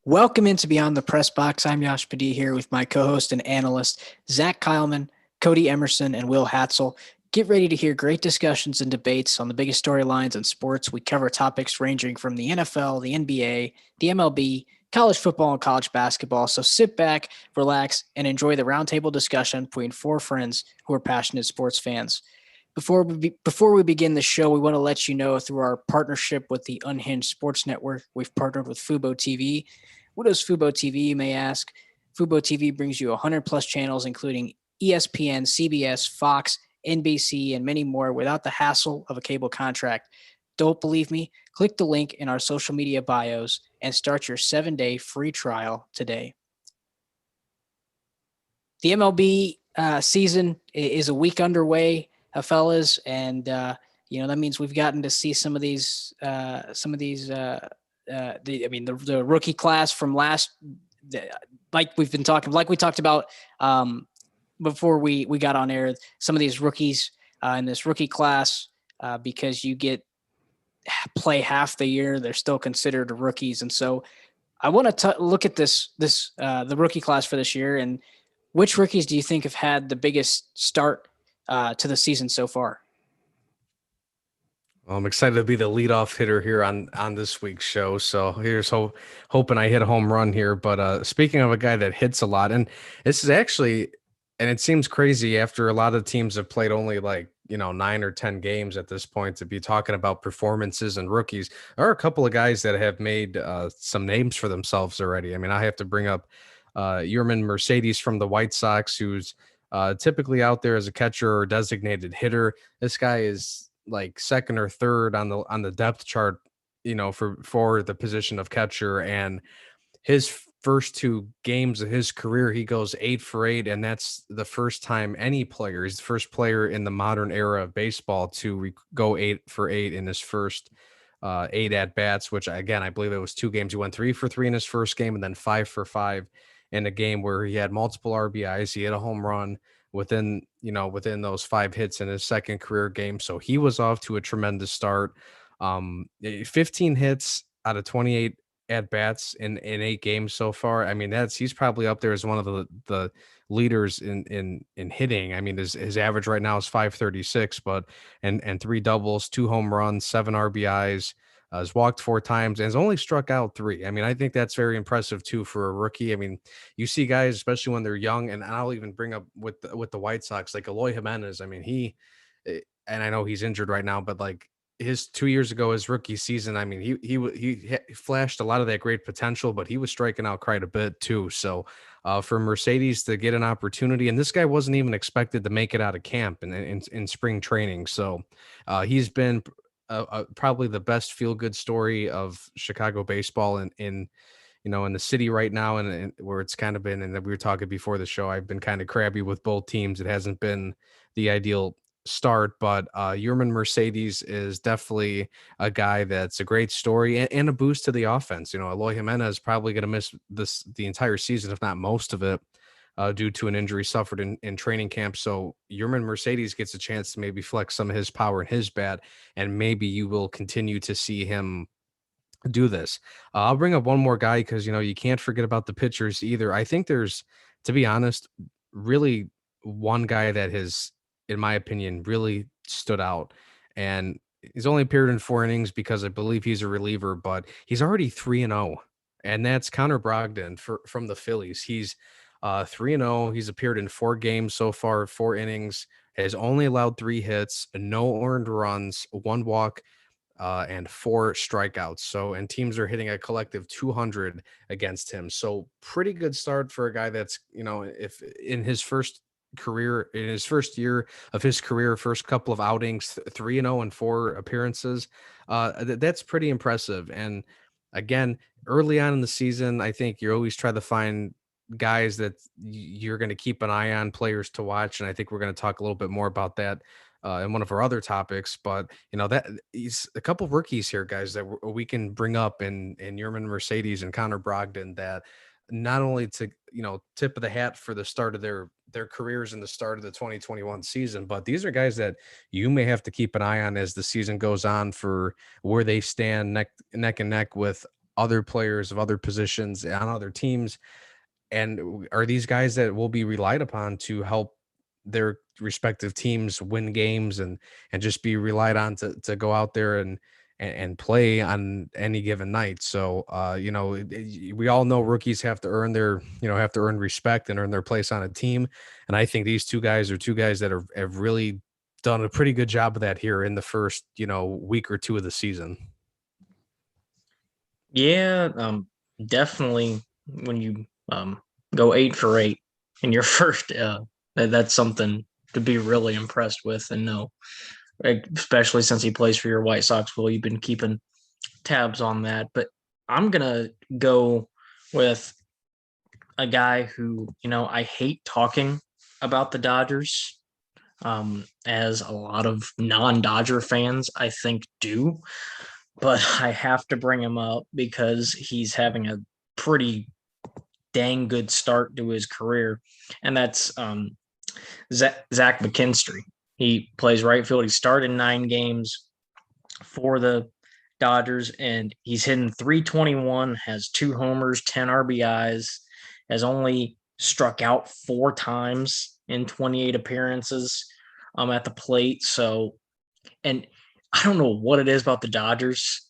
Welcome into Beyond the Press Box. I'm Yash here with my co-host and analyst, Zach Kyleman, Codey Emerson, and Will Hatzel. Get ready to hear great discussions and debates on the biggest storylines in sports. We cover topics ranging from the NFL, the NBA, the MLB, college football, and college basketball. So sit back, relax, and enjoy the roundtable discussion between four friends who are passionate sports fans. Before we begin the show, we want to let you know through our partnership with the Unhinged Sports Network, we've partnered with Fubo TV. What is Fubo TV, you may ask? Fubo TV brings you 100 plus channels, including ESPN, CBS, Fox, NBC, and many more without the hassle of a cable contract. Don't believe me? Click the link in our social media bios and start your 7-day free trial today. The MLB season is a week underway, fellas, and that means we've gotten to see some of these the rookie class from like we talked about before we got on air. Some of these rookies in this rookie class, because you get play half the year, they're still considered rookies, and so I want to look at the rookie class for this year, and which rookies do you think have had the biggest start to the season so far? Well, I'm excited to be the leadoff hitter here on this week's show. So here's hoping I hit a home run here. But speaking of a guy that hits a lot, and this is actually, and it seems crazy after a lot of teams have played only like 9 or 10 games at this point to be talking about performances and rookies. There are a couple of guys that have made some names for themselves already. I mean, I have to bring up Yerman Mercedes from the White Sox, who's typically out there as a catcher or designated hitter. This guy is like second or third on the depth chart, for the position of catcher. And his first two games of his career, he goes 8 for 8, and that's the first time any player, he's the first player in the modern era of baseball to go 8 for 8 in his first 8 at bats. Which again, I believe it was 2 games. He went 3 for 3 in his first game, and then 5 for 5 in a game where he had multiple RBIs. He hit a home run within those 5 hits in his second career game. So he was off to a tremendous start. 15 hits out of 28 at bats in 8 games so far. I mean, he's probably up there as one of the leaders in hitting. I mean, his average right now is 536, but and three doubles, two home runs, seven RBIs. Has walked 4 times and has only struck out 3. I mean, I think that's very impressive too for a rookie. I mean, you see guys, especially when they're young, and I'll even bring up with the White Sox, like Eloy Jimenez. I mean, and I know he's injured right now, but like his 2 years ago, his rookie season, I mean, he flashed a lot of that great potential, but he was striking out quite a bit too. So for Mercedes to get an opportunity, and this guy wasn't even expected to make it out of camp in spring training. So he's been probably the best feel good story of Chicago baseball in the city right now, and where it's kind of been, and we were talking before the show, I've been kind of crabby with both teams. It hasn't been the ideal start, but Yerman Mercedes is definitely a guy that's a great story and a boost to the offense. Eloy Jimenez is probably going to miss the entire season, if not most of it, due to an injury suffered in training camp. So Yerman Mercedes gets a chance to maybe flex some of his power in his bat, and maybe you will continue to see him do this. I'll bring up one more guy because you can't forget about the pitchers either. I think there's, to be honest, really one guy that has, in my opinion, really stood out, and he's only appeared in 4 innings because I believe he's a reliever, but he's already 3-0, and that's Connor Brogdon from the Phillies. He's 3-0. He's appeared in 4 games so far, 4 innings, has only allowed 3 hits, no earned runs, 1 walk, and 4 strikeouts. So, and teams are hitting a collective 200 against him. So, pretty good start for a guy that's, if in his first year of his career, first couple of outings, 3-0 and 4 appearances. That's pretty impressive. And again, early on in the season, I think you always try to find guys that you're going to keep an eye on, players to watch. And I think we're going to talk a little bit more about that in one of our other topics. But that he's a couple of rookies here, guys, that we can bring up in Yerman Mercedes and Connor Brogdon, that not only to tip of the hat for the start of their careers and the start of the 2021 season, but these are guys that you may have to keep an eye on as the season goes on for where they stand neck and neck with other players of other positions on other teams, and are these guys that will be relied upon to help their respective teams win games and just be relied on to go out there and play on any given night. So we all know rookies have to earn their have to earn respect and earn their place on a team. And I think these two guys are two guys that have really done a pretty good job of that here in the first week or two of the season. Yeah, definitely. When you go 8 for 8 in your first, that's something to be really impressed with. And no, especially since he plays for your White Sox, well, you've been keeping tabs on that. But I'm gonna go with a guy who I hate talking about the Dodgers, as a lot of non-Dodger fans I think do, but I have to bring him up because he's having a pretty dang good start to his career, and that's Zach McKinstry. He plays right field. He started 9 games for the Dodgers, and he's hitting 321, has 2 homers, 10 RBIs, has only struck out 4 times in 28 appearances at the plate. So, and I don't know what it is about the Dodgers.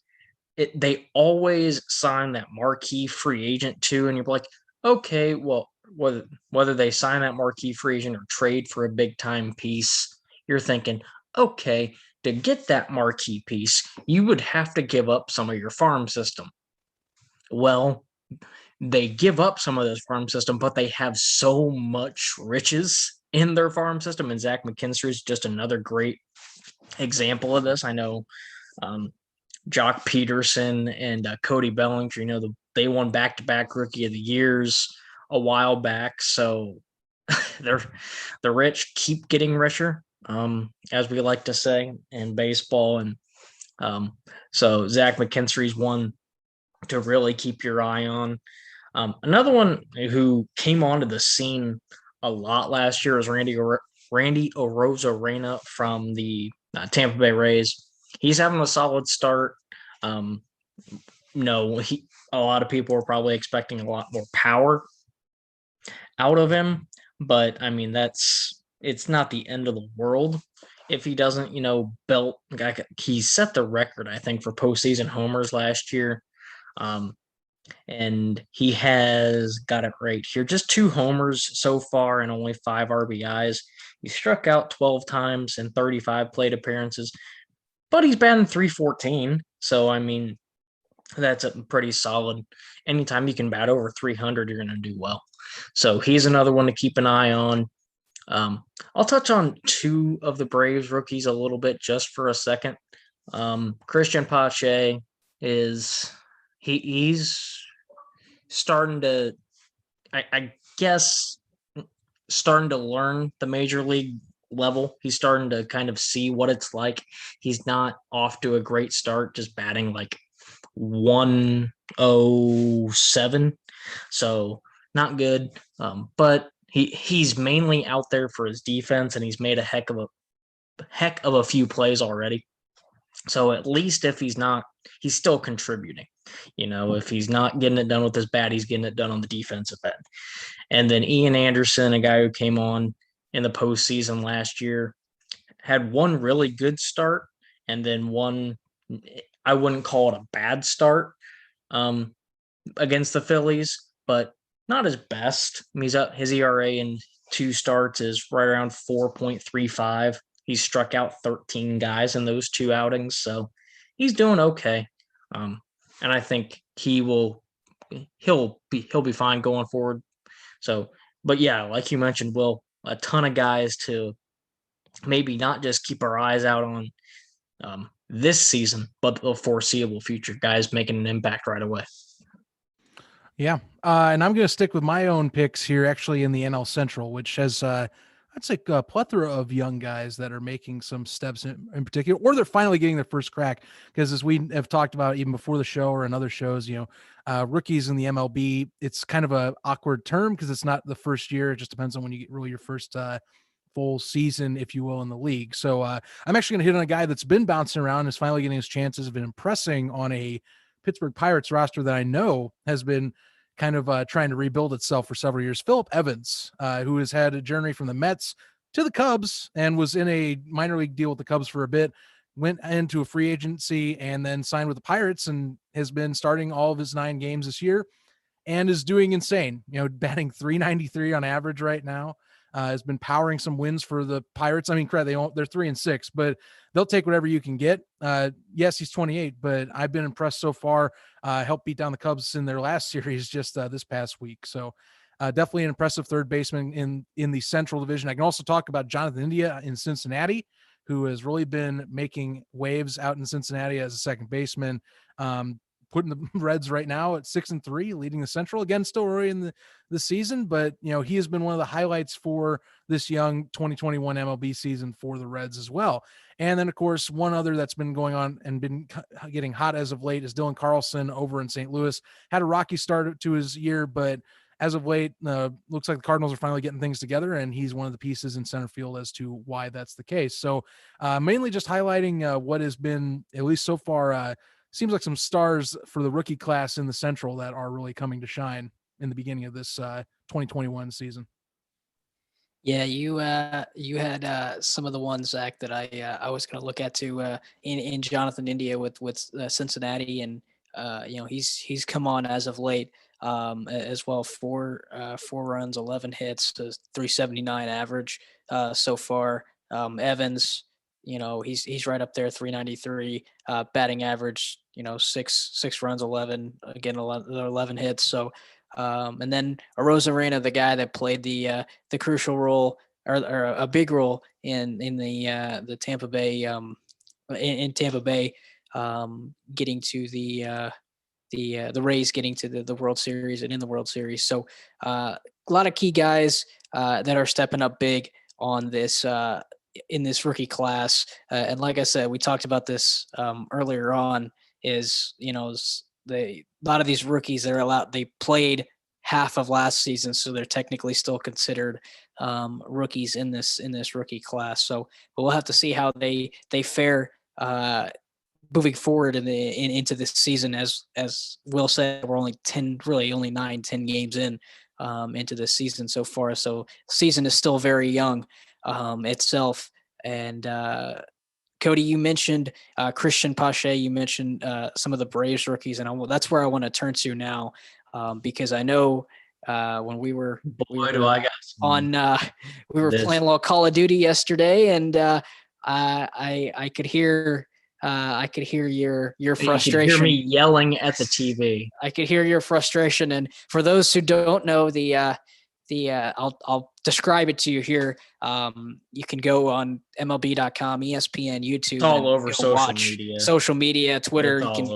They always sign that marquee free agent too, and you're like, okay, well, whether they sign that marquee free agent or trade for a big time piece, you're thinking, okay, to get that marquee piece, you would have to give up some of your farm system. Well, they give up some of this farm system, but they have so much riches in their farm system, and Zach McKinstry is just another great example of this. I know Jock Peterson and Cody Bellinger, they won back-to-back Rookie of the Years a while back. So they're the rich keep getting richer, as we like to say in baseball. And so Zach McKinstry's one to really keep your eye on. Another one who came onto the scene a lot last year was Randy Arozarena from the Tampa Bay Rays. He's having a solid start. No, a lot of people are probably expecting a lot more power out of him, but I mean it's not the end of the world if he doesn't, belt. He set the record, I think, for postseason homers last year. And he has got it right here. Just 2 homers so far and only 5 RBIs. He struck out 12 times in 35 plate appearances, but he's batting 314. So, I mean, that's a pretty solid. Anytime you can bat over 300, you're going to do well. So he's another one to keep an eye on. I'll touch on 2 of the Braves rookies a little bit just for a second. Christian Pache he's starting to, I guess, starting to learn the major league level. He's starting to kind of see what it's like. He's not off to a great start, just batting like 107. So not good. But he's mainly out there for his defense, and he's made a heck of a few plays already. So at least if he's still contributing. If he's not getting it done with his bat, he's getting it done on the defensive end. And then Ian Anderson, a guy who came on in the postseason last year, had one really good start, and then one, I wouldn't call it a bad start against the Phillies, but not his best. I mean, he's up, his ERA in 2 starts is right around 4.35. He struck out 13 guys in those 2 outings, so he's doing okay. And I think he'll be fine going forward. So, but yeah, like you mentioned, Will, a ton of guys to maybe not just keep our eyes out on this season, but the foreseeable future, guys making an impact right away. Yeah. And I'm going to stick with my own picks here, actually, in the NL Central, which has, I'd say, a plethora of young guys that are making some steps in particular, or they're finally getting their first crack. Because as we have talked about even before the show or in other shows, rookies in the MLB, it's kind of a awkward term because it's not the first year. It just depends on when you get really your first full season, if you will, in the league. So I'm actually going to hit on a guy that's been bouncing around, is finally getting his chances, been impressing on a Pittsburgh Pirates roster that I know has been kind of trying to rebuild itself for several years. Phillip Evans, who has had a journey from the Mets to the Cubs and was in a minor league deal with the Cubs for a bit, went into a free agency and then signed with the Pirates and has been starting all of his 9 games this year and is doing insane, batting .393 on average right now. Has been powering some wins for the Pirates. I mean, they're 3-6, but they'll take whatever you can get. Yes, he's 28, but I've been impressed so far. Helped beat down the Cubs in their last series just this past week. So definitely an impressive third baseman in the Central Division. I can also talk about Jonathan India in Cincinnati, who has really been making waves out in Cincinnati as a second baseman. Putting the Reds right now at 6-3, leading the Central. Again, still early in the season, but he has been one of the highlights for this young 2021 MLB season for the Reds as well. And then, of course, one other that's been going on and been getting hot as of late is Dylan Carlson over in St. Louis. Had a rocky start to his year, but as of late, looks like the Cardinals are finally getting things together, and he's one of the pieces in center field as to why that's the case. So mainly just highlighting what has been, at least so far, seems like some stars for the rookie class in the Central that are really coming to shine in the beginning of this 2021 season. Yeah, you had some of the ones, Zach, that I was going to look at too in Jonathan India with Cincinnati, and he's come on as of late as well. 4 runs, 11 hits, to 379 average so far. Evans, he's right up there, 393 batting average. 6 runs, 11 again, 11 hits. So. And then Arozarena, the guy that played the crucial role or a big role in the Tampa Bay in Tampa Bay getting to the Rays getting to the World Series and in the World Series. So a lot of key guys that are stepping up big on this in this rookie class. And like I said, we talked about this earlier on. A lot of these rookies that are allowed, they played half of last season, so they're technically still considered rookies in this rookie class. So, but we'll have to see how they fare moving forward into this season. As Will said, we're only 9-10 games in into this season so far. So, season is still very young itself, and. Cody, you mentioned Christian Pache. You mentioned some of the Braves rookies, and that's where I want to turn to now, because I know when we were playing a little Call of Duty yesterday, and I could hear your frustration. You could hear me yelling at the TV. I could hear your frustration, and for those who don't know I'll describe it to you here. You can go on MLB.com, ESPN, YouTube. It's all over social media, Twitter. You can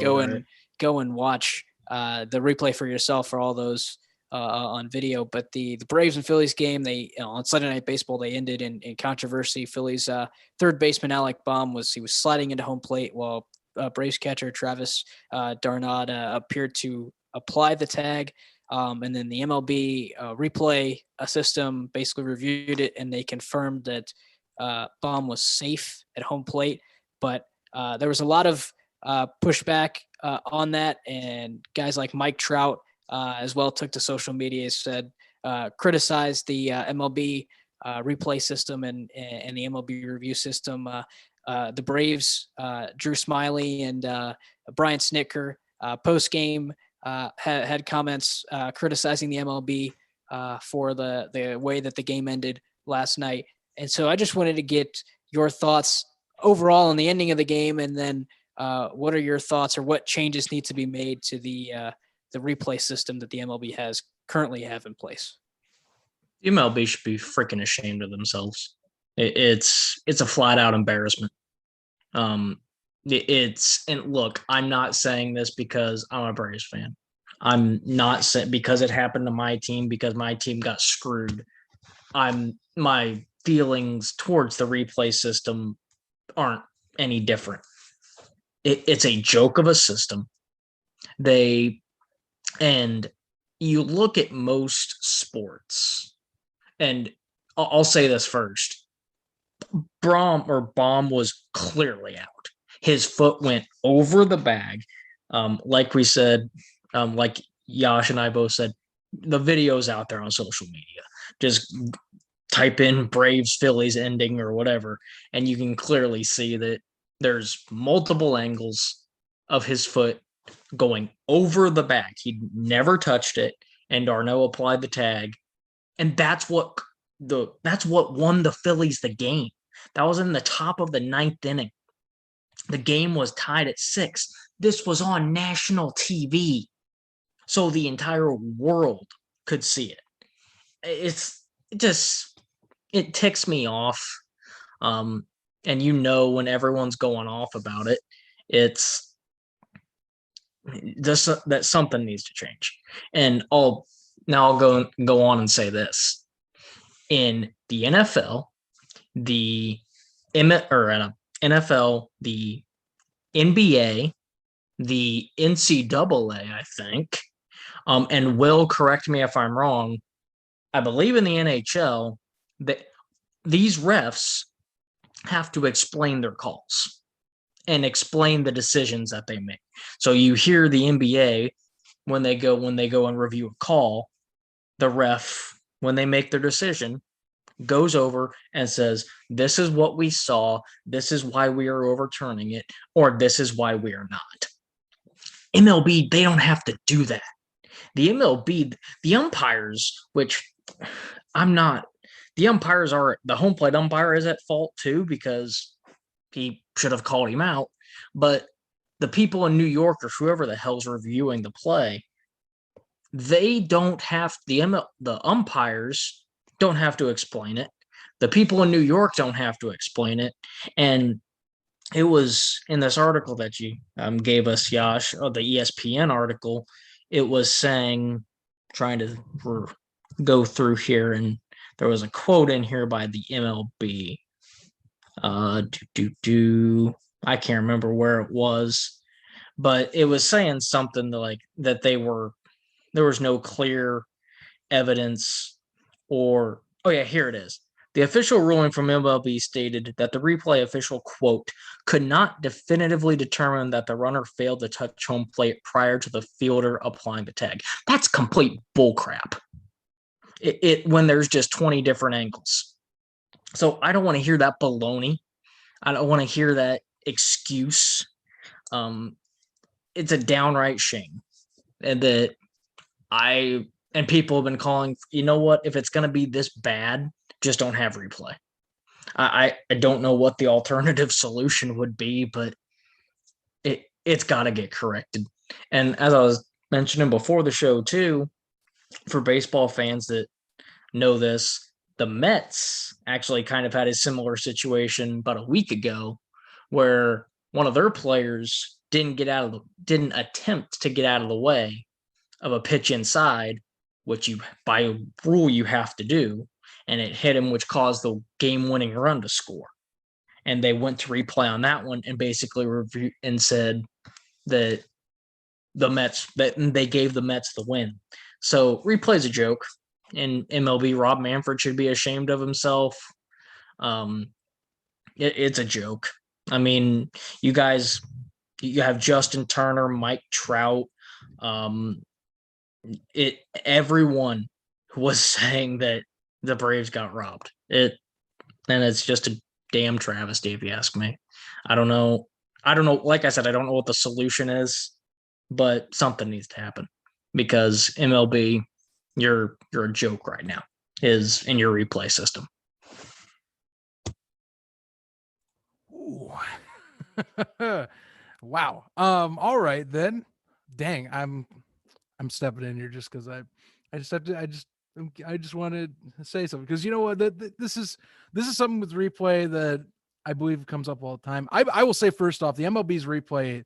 go and watch the replay for yourself for all those on video. But the Braves and Phillies game, on Sunday Night Baseball, they ended in controversy. Phillies third baseman Alec Baum was sliding into home plate while Braves catcher Travis Darnod appeared to apply the tag. And then the MLB replay system basically reviewed it, and they confirmed that Baum was safe at home plate. But there was a lot of pushback on that, and guys like Mike Trout as well took to social media, criticized the MLB replay system and the MLB review system. The Braves, Drew Smiley and Brian Snitker, post game. Had comments criticizing the MLB for the way that the game ended last night. And so I just wanted to get your thoughts overall on the ending of the game, and then what are your thoughts, or what changes need to be made to the replay system that the MLB currently have in place? The MLB should be freaking ashamed of themselves. It's a flat out embarrassment. And look, I'm not saying this because I'm a Braves fan. I'm not saying because it happened to my team, because my team got screwed. My feelings towards the replay system aren't any different. It's a joke of a system. And you look at most sports, and I'll say this first. Baum was clearly out. His foot went over the bag. Like we said, like Yash and I both said, the video's out there on social media. Just type in Braves Phillies ending or whatever, and you can clearly see that there's multiple angles of his foot going over the back. He never touched it, and Darno applied the tag, and that's what won the Phillies the game. That was in the top of the ninth inning. The game was tied at 6. This was on national TV, so the entire world could see it. It ticks me off. And when everyone's going off about it, it's just that something needs to change. And I'll go on and say this: in the NFL, the NFL, the NBA, the NCAA, I think, and Will correct me if I'm wrong. I believe in the NHL that these refs have to explain their calls and explain the decisions that they make. So you hear the NBA when they go and review a call, the ref, when they make their decision, goes over and says, this is what we saw, this is why we are overturning it, or this is why we are not. MLB, they don't have to do that. The MLB, the umpires, which the umpires the home plate umpire is at fault too, because he should have called him out. But the people in New York or whoever the hell's reviewing the play, they don't have the umpires don't have to explain it. The people in New York don't have to explain it. And it was in this article that you gave us, Yash, the ESPN article. It was saying, trying to go through here, and there was a quote in here by the MLB. I can't remember where it was, but it was saying something like that there was no clear evidence, or here it is. The official ruling from MLB stated that the replay official, quote, could not definitively determine that the runner failed to touch home plate prior to the fielder applying the tag. That's complete bullcrap. When there's just 20 different angles. So I don't want to hear that baloney. I don't want to hear that excuse. It's a downright shame. And people have been calling, you know what, if it's going to be this bad, just don't have replay. I don't know what the alternative solution would be, but it's got to get corrected. And as I was mentioning before the show too, for baseball fans that know this, the Mets actually kind of had a similar situation about a week ago, where one of their players didn't attempt to get out of the way of a pitch inside, which by rule you have to do, and it hit him, which caused the game-winning run to score. And they went to replay on that one and basically reviewed and said that they gave the Mets the win. So replay's a joke. In MLB, Rob Manfred should be ashamed of himself. It's a joke. I mean, you have Justin Turner, Mike Trout. Everyone was saying that the Braves got robbed. And it's just a damn travesty, if you ask me. I don't know. Like I said, I don't know what the solution is, but something needs to happen, because MLB, you're a joke right now, is in your replay system. Ooh. Wow. All right then. Dang, I'm stepping in here just because I just wanted to say something, because you know what, this is something with replay that I believe comes up all the time. I will say, first off, the MLB's replay,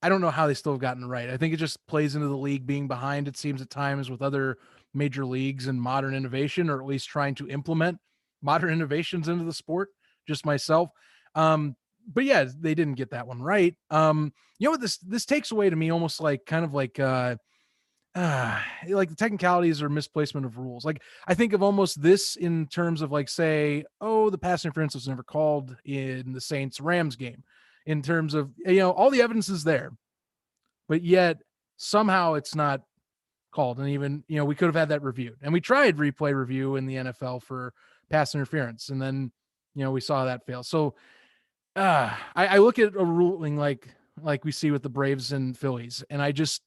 I don't know how they still have gotten it right. I think it just plays into the league being behind, it seems, at times, with other major leagues and modern innovation, or at least trying to implement modern innovations into the sport, just myself. But yeah, they didn't get that one right. You know what this takes away to me, almost like kind of like the technicalities or misplacement of rules. Like, I think of almost this in terms of, like, say, the pass interference was never called in the Saints Rams game, in terms of, all the evidence is there. but yet somehow it's not called. And even, we could have had that reviewed, and we tried replay review in the NFL for pass interference. And then, we saw that fail. So I look at a ruling like we see with the Braves and Phillies, and I just,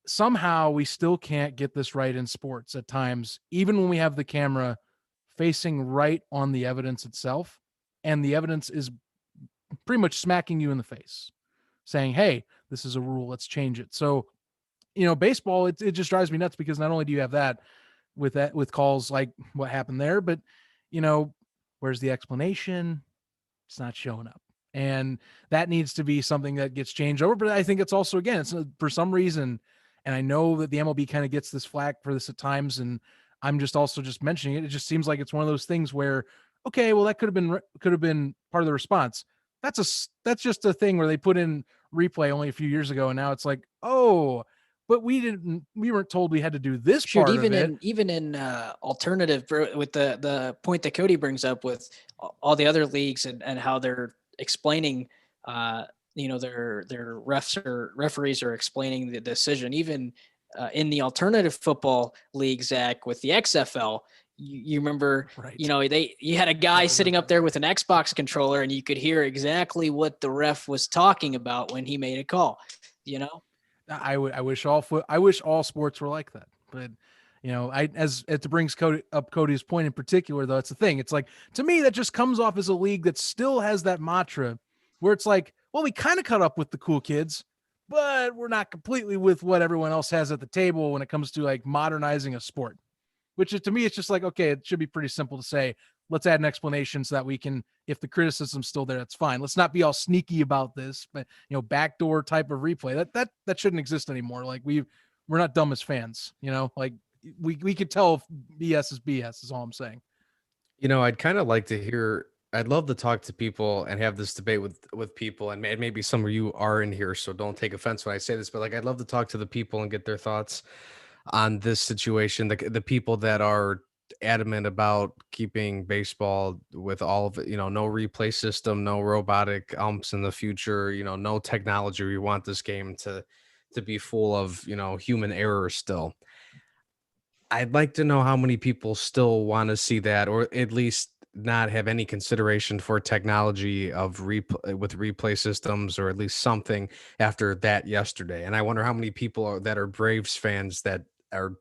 somehow we still can't get this right in sports at times, even when we have the camera facing right on the evidence itself, and the evidence is pretty much smacking you in the face saying, hey, this is a rule, let's change it. So, baseball, it just drives me nuts, because not only do you have that with calls like what happened there, but where's the explanation? It's not showing up. And that needs to be something that gets changed over. But I think it's also, again, it's for some reason, and I know that the MLB kind of gets this flack for this at times, and I'm just also just mentioning it. It just seems like it's one of those things where, okay, well, that could have been part of the response. That's just a thing where they put in replay only a few years ago, and now it's like, oh, but we weren't told we had to do this Sure, part even of it. in alternative, with the point that Cody brings up with all the other leagues and how they're explaining, their refs or referees are explaining the decision. Even in the alternative football league, Zach, with the XFL, you remember, Right. You had a guy sitting up there with an Xbox controller, and you could hear exactly what the ref was talking about when he made a call. I wish all sports were like that, but as it brings Cody's point in particular, though, it's the thing. It's like, to me, that just comes off as a league that still has that mantra where it's like, well, we kind of caught up with the cool kids, but we're not completely with what everyone else has at the table when it comes to like modernizing a sport. Which is, to me, it's just like, okay, it should be pretty simple to say, let's add an explanation so that we can, if the criticism's still there, that's fine. Let's not be all sneaky about this, but backdoor type of replay that shouldn't exist anymore. Like we're not dumb as fans, like we could tell if BS is BS is all I'm saying. I'd kind of like to hear. I'd love to talk to people and have this debate with people, and maybe some of you are in here, so don't take offense when I say this, but like I'd love to talk to the people and get their thoughts on this situation. The people that are adamant about keeping baseball with all of it, no replay system, no robotic umps in the future, no technology. We want this game to be full of human error still. I'd like to know how many people still want to see that, or at least not have any consideration for technology of replay systems, or at least something after that yesterday. And I wonder how many people that are Braves fans that are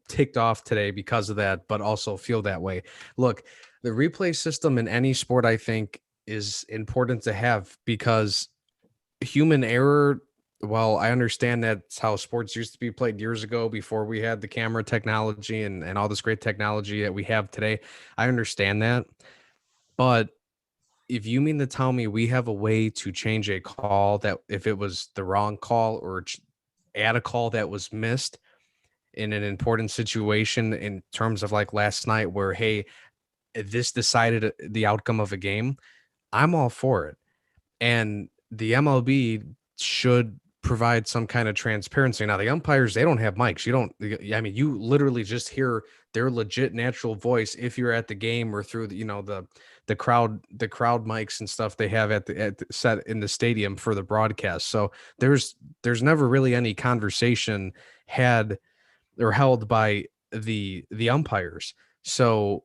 ticked off today because of that, but also feel that way. Look, the replay system in any sport, I think, is important to have, because human error, well, I understand that's how sports used to be played years ago before we had the camera technology and all this great technology that we have today. I understand that. But if you mean to tell me we have a way to change a call, that if it was the wrong call, or add a call that was missed in an important situation, in terms of like last night where, hey, this decided the outcome of a game, I'm all for it. And the MLB should provide some kind of transparency. Now, the umpires, they don't have mics. You literally just hear their legit natural voice if you're at the game, or through the crowd mics and stuff they have at the set in the stadium for the broadcast. So there's never really any conversation had or held by the umpires. So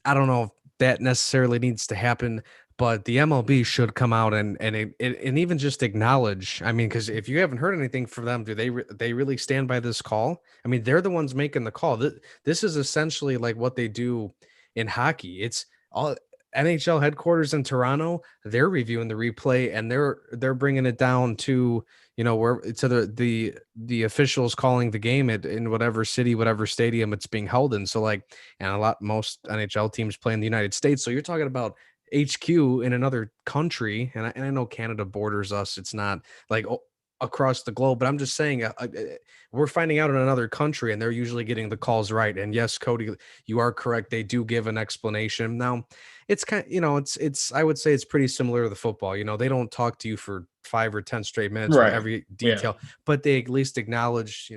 I don't know if that necessarily needs to happen, but the MLB should come out and even just acknowledge. I mean, because if you haven't heard anything from them, do they really stand by this call? I mean, they're the ones making the call. This is essentially like what they do in hockey. It's all NHL headquarters in Toronto. They're reviewing the replay, and they're bringing it down to where to the officials calling the game in whatever city, whatever stadium it's being held in. So like, and most NHL teams play in the United States. So you're talking about HQ in another country, and I know Canada borders us. It's not like across the globe, but I'm just saying we're finding out in another country, and they're usually getting the calls right. And yes, Cody, you are correct. They do give an explanation. Now, it's kind of, it's I would say it's pretty similar to the football. They don't talk to you for 5 or 10 straight minutes Right. on every detail, but they at least acknowledge,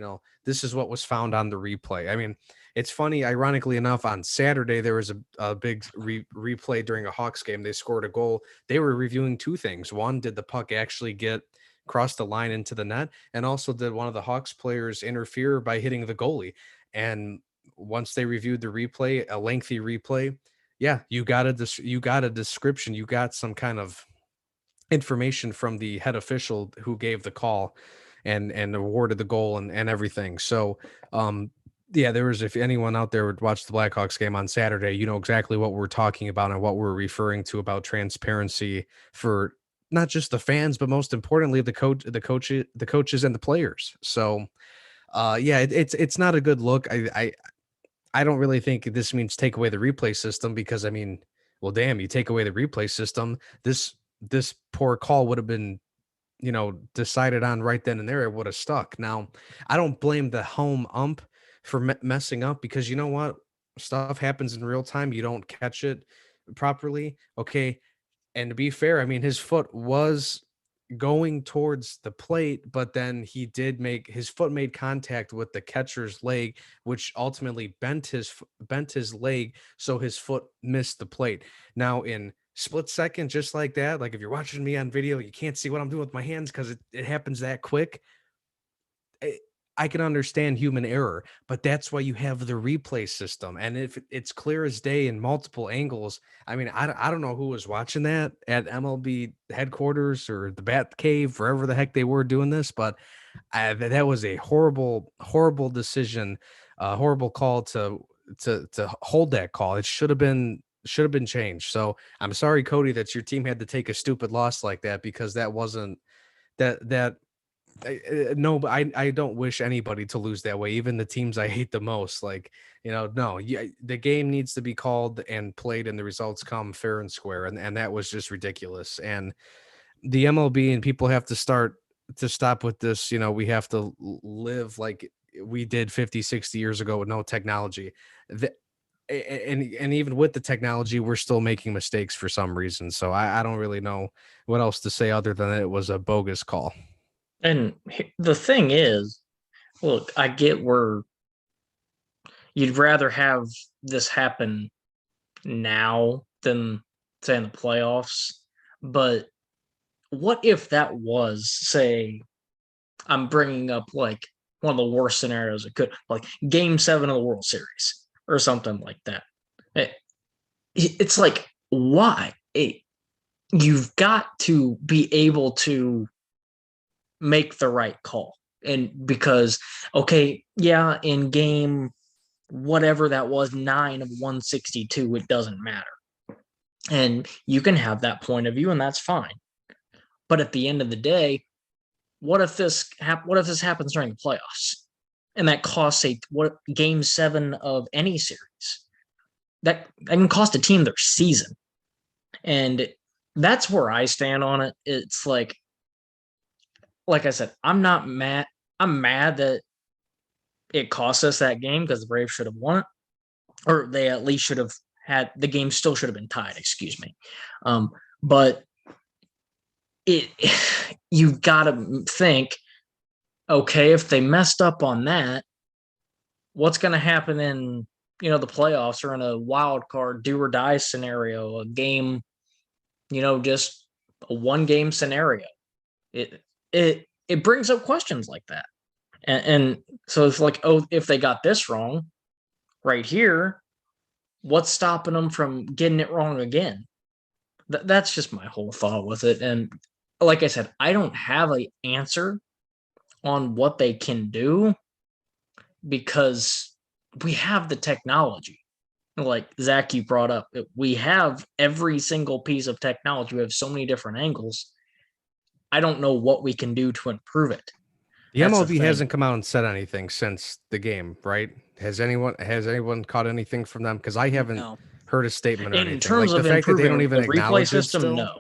this is what was found on the replay. I mean, it's funny, ironically enough, on Saturday, there was a big replay during a Hawks game. They scored a goal. They were reviewing two things. One, did the puck actually get crossed the line into the net, and also did one of the Hawks players interfere by hitting the goalie. And once they reviewed the replay, a lengthy replay, yeah, you got a description, you got some kind of information from the head official who gave the call and awarded the goal and everything. So yeah, there was, if anyone out there would watch the Blackhawks game on Saturday, you know exactly what we're talking about and what we're referring to about transparency for not just the fans, but most importantly the coaches and the players. So yeah, it's not a good look. I don't really think this means take away the replay system, because I mean, well, damn, you take away the replay system, this poor call would have been, you know, decided on right then and there. It would have stuck. Now, I don't blame the home ump for messing up, because you know what? Stuff happens in real time. You don't catch it properly. Okay. And to be fair, I mean, his foot was going towards the plate, but then he did make his foot made contact with the catcher's leg, which ultimately bent his leg, so his foot missed the plate. Now, in split second, just like that, like if you're watching me on video, you can't see what I'm doing with my hands because it happens that quick. I can understand human error, but that's why you have the replay system. And if it's clear as day in multiple angles, I mean, I don't know who was watching that at MLB headquarters or the Bat Cave, wherever the heck they were doing this, but that was a horrible, horrible decision, horrible call to hold that call. It should have been changed. So I'm sorry, Cody, that your team had to take a stupid loss like that, because that wasn't that no, but I don't wish anybody to lose that way, even the teams I hate the most. Like, you know, no, yeah, the game needs to be called and played, and the results come fair and square, and that was just ridiculous. And the MLB and people have to stop with this. You know, we have to live like we did 50, 60 years ago with no technology. And even with the technology, we're still making mistakes for some reason. So I don't really know what else to say other than it was a bogus call. And the thing is, look, I get where you'd rather have this happen now than say in the playoffs. But what if that was, say, I'm bringing up like one of the worst scenarios it could, like Game 7 of the World Series or something like that. It's like, why? You've got to be able to make the right call. And because, okay, yeah, in game whatever that was, 9 of 162, it doesn't matter. And you can have that point of view, and that's fine. But at the end of the day, what if this happens during the playoffs, and that costs Game 7 of any series? That can cost a team their season, and that's where I stand on it. It's like I said, I'm not mad. I'm mad that it cost us that game, because the Braves should have won it, or they at least should have had the game. Still should have been tied. Excuse me, but you've got to think, okay, if they messed up on that, what's going to happen in the playoffs, or in a wild card do or die scenario, a game, just a 1-game scenario? It brings up questions like that, and so it's like, oh, if they got this wrong right here, what's stopping them from getting it wrong again? That's just my whole thought with it. And like I said, I don't have an answer on what they can do, because we have the technology. Like Zach, you brought up, we have every single piece of technology. We have so many different angles. I don't know what we can do to improve it. The MLB hasn't come out and said anything since the game, right? Has anyone caught anything from them? Because I haven't heard a statement or anything. In terms like of the fact that they don't even the replay acknowledge system, it still? no.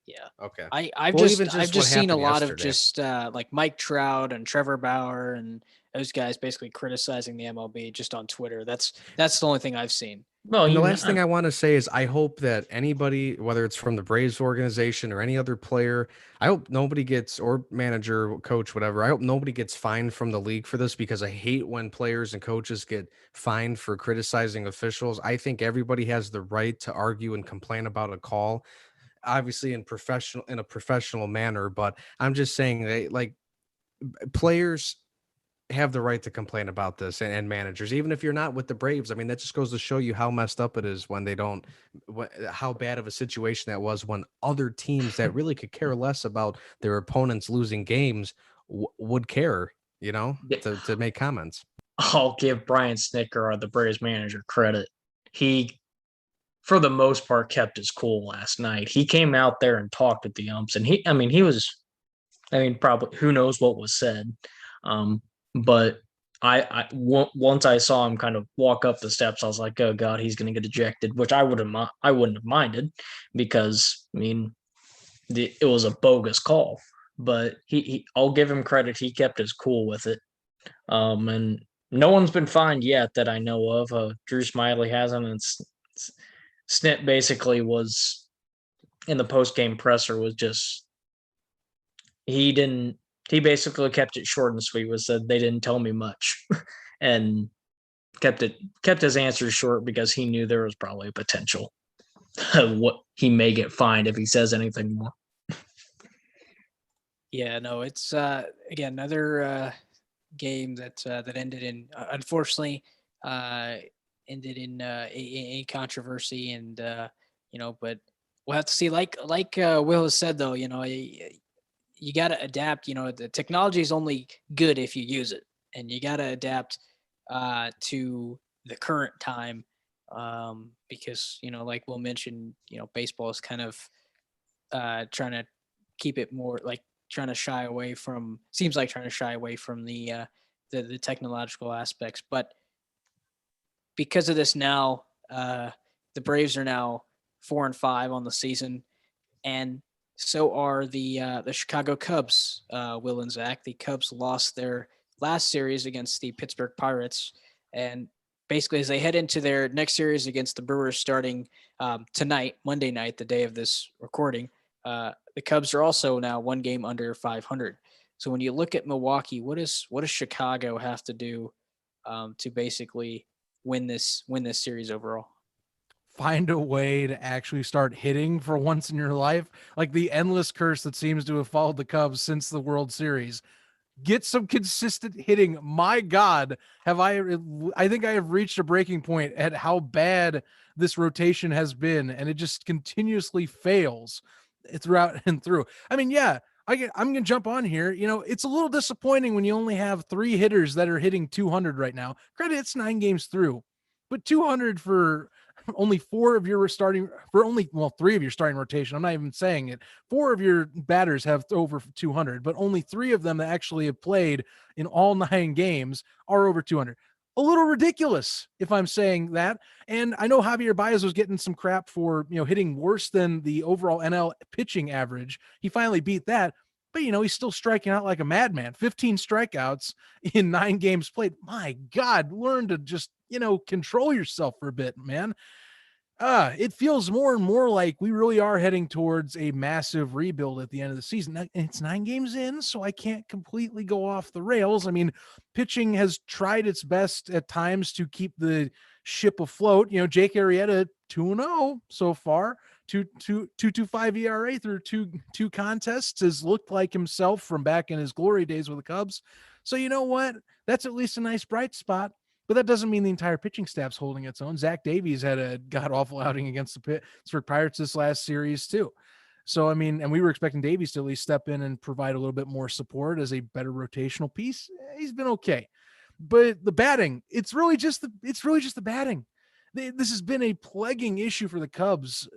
Yeah. Okay. I've Well, just seen a lot of yesterday. just like Mike Trout and Trevor Bauer and those guys basically criticizing the MLB just on Twitter. That's the only thing I've seen. Well, And the last thing I want to say is I hope that anybody, whether it's from the Braves organization or any other player, I hope nobody gets, or manager, coach, whatever, I hope nobody gets fined from the league for this, because I hate when players and coaches get fined for criticizing officials. I think everybody has the right to argue and complain about a call. obviously in a professional manner, but I'm just saying that like players have the right to complain about this, and managers, even if you're not with the Braves. I mean, that just goes to show you how messed up it is when they don't, how bad of a situation that was when other teams that really could care less about their opponents losing games would care, to make comments. I'll give Brian Snitker, the Braves manager, credit. He, for the most part, kept his cool last night. He came out there and talked with the umps, and probably who knows what was said. But once I saw him kind of walk up the steps, I was like, oh God, he's going to get ejected, which I wouldn't have minded, because it was a bogus call. But I'll give him credit. He kept his cool with it. And no one's been fined yet that I know of. Drew Smiley hasn't. And Snit basically was in the post game presser was just he basically kept it short and sweet. Was said they didn't tell me much, and kept his answers short because he knew there was probably a potential what he may get fined if he says anything more. Yeah, no, it's again another game that ended in unfortunately ended in a controversy, and but we'll have to see. Like Will has said, though, you got to adapt. The technology is only good if you use it, and you got to adapt to the current time, because like Will mentioned, baseball is kind of trying to keep it more like trying to shy away from the technological aspects. But because of this now, the Braves are now 4-5 on the season, and so are the Chicago Cubs. Will and Zach, the Cubs lost their last series against the Pittsburgh Pirates, and basically as they head into their next series against the Brewers starting tonight, Monday night, the day of this recording, the Cubs are also now one game under 500. So when you look at Milwaukee, what does Chicago have to do to basically win this series overall? Find a way to actually start hitting for once in your life, like the endless curse that seems to have followed the Cubs since the World Series. Get some consistent hitting. My God, I think I have reached a breaking point at how bad this rotation has been, and it just continuously fails throughout and through. I mean, yeah, I'm going to jump on here. It's a little disappointing when you only have 3 hitters that are hitting 200 right now. Granted, it's 9 games through, but 200 for only 4 of your starting for only 3 of your starting rotation. I'm not even saying it. 4 of your batters have over 200, but only 3 of them that actually have played in all 9 games are over 200. A little ridiculous if I'm saying that. And I know Javier Baez was getting some crap for, hitting worse than the overall NL pitching average. He finally beat that, but he's still striking out like a madman. 15 strikeouts in 9 games played. My God, learn to just, control yourself for a bit, man. It feels more and more like we really are heading towards a massive rebuild at the end of the season. Now, it's 9 games in, so I can't completely go off the rails. I mean, pitching has tried its best at times to keep the ship afloat. Jake Arrieta 2-0 so far, 2.25 ERA through two contests, has looked like himself from back in his glory days with the Cubs. So you know what? That's at least a nice bright spot. But that doesn't mean the entire pitching staff's holding its own. Zach Davies had a god-awful outing against the Pittsburgh Pirates this last series too. So, I mean, and we were expecting Davies to at least step in and provide a little bit more support as a better rotational piece. He's been okay. But the batting, it's really just the batting. This has been a plaguing issue for the Cubs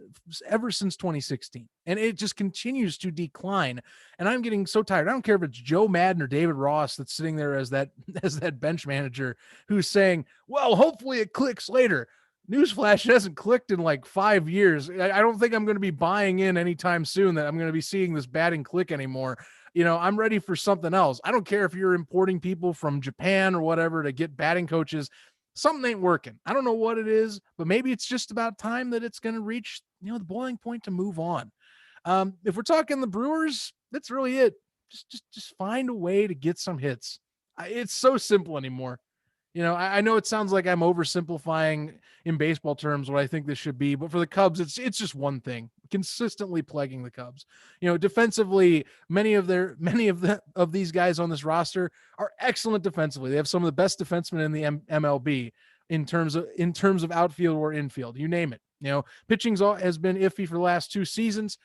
ever since 2016, and it just continues to decline. And I'm getting so tired. I don't care if it's Joe Madden or David Ross that's sitting there as that bench manager who's saying, well, hopefully it clicks later. Newsflash, it hasn't clicked in like 5 years. I don't think I'm going to be buying in anytime soon that I'm going to be seeing this batting click anymore. I'm ready for something else. I don't care if you're importing people from Japan or whatever to get batting coaches. Something ain't working. I don't know what it is, but maybe it's just about time that it's going to reach, the boiling point to move on. If we're talking the Brewers, that's really it. Just find a way to get some hits. It's so simple anymore. I know it sounds like I'm oversimplifying in baseball terms what I think this should be, but for the Cubs, it's just one thing. consistently plaguing the Cubs. Defensively, many of these guys on this roster are excellent defensively. They have some of the best defensemen in the MLB in terms of outfield or infield, you name it. Pitching has been iffy for the last 2 seasons,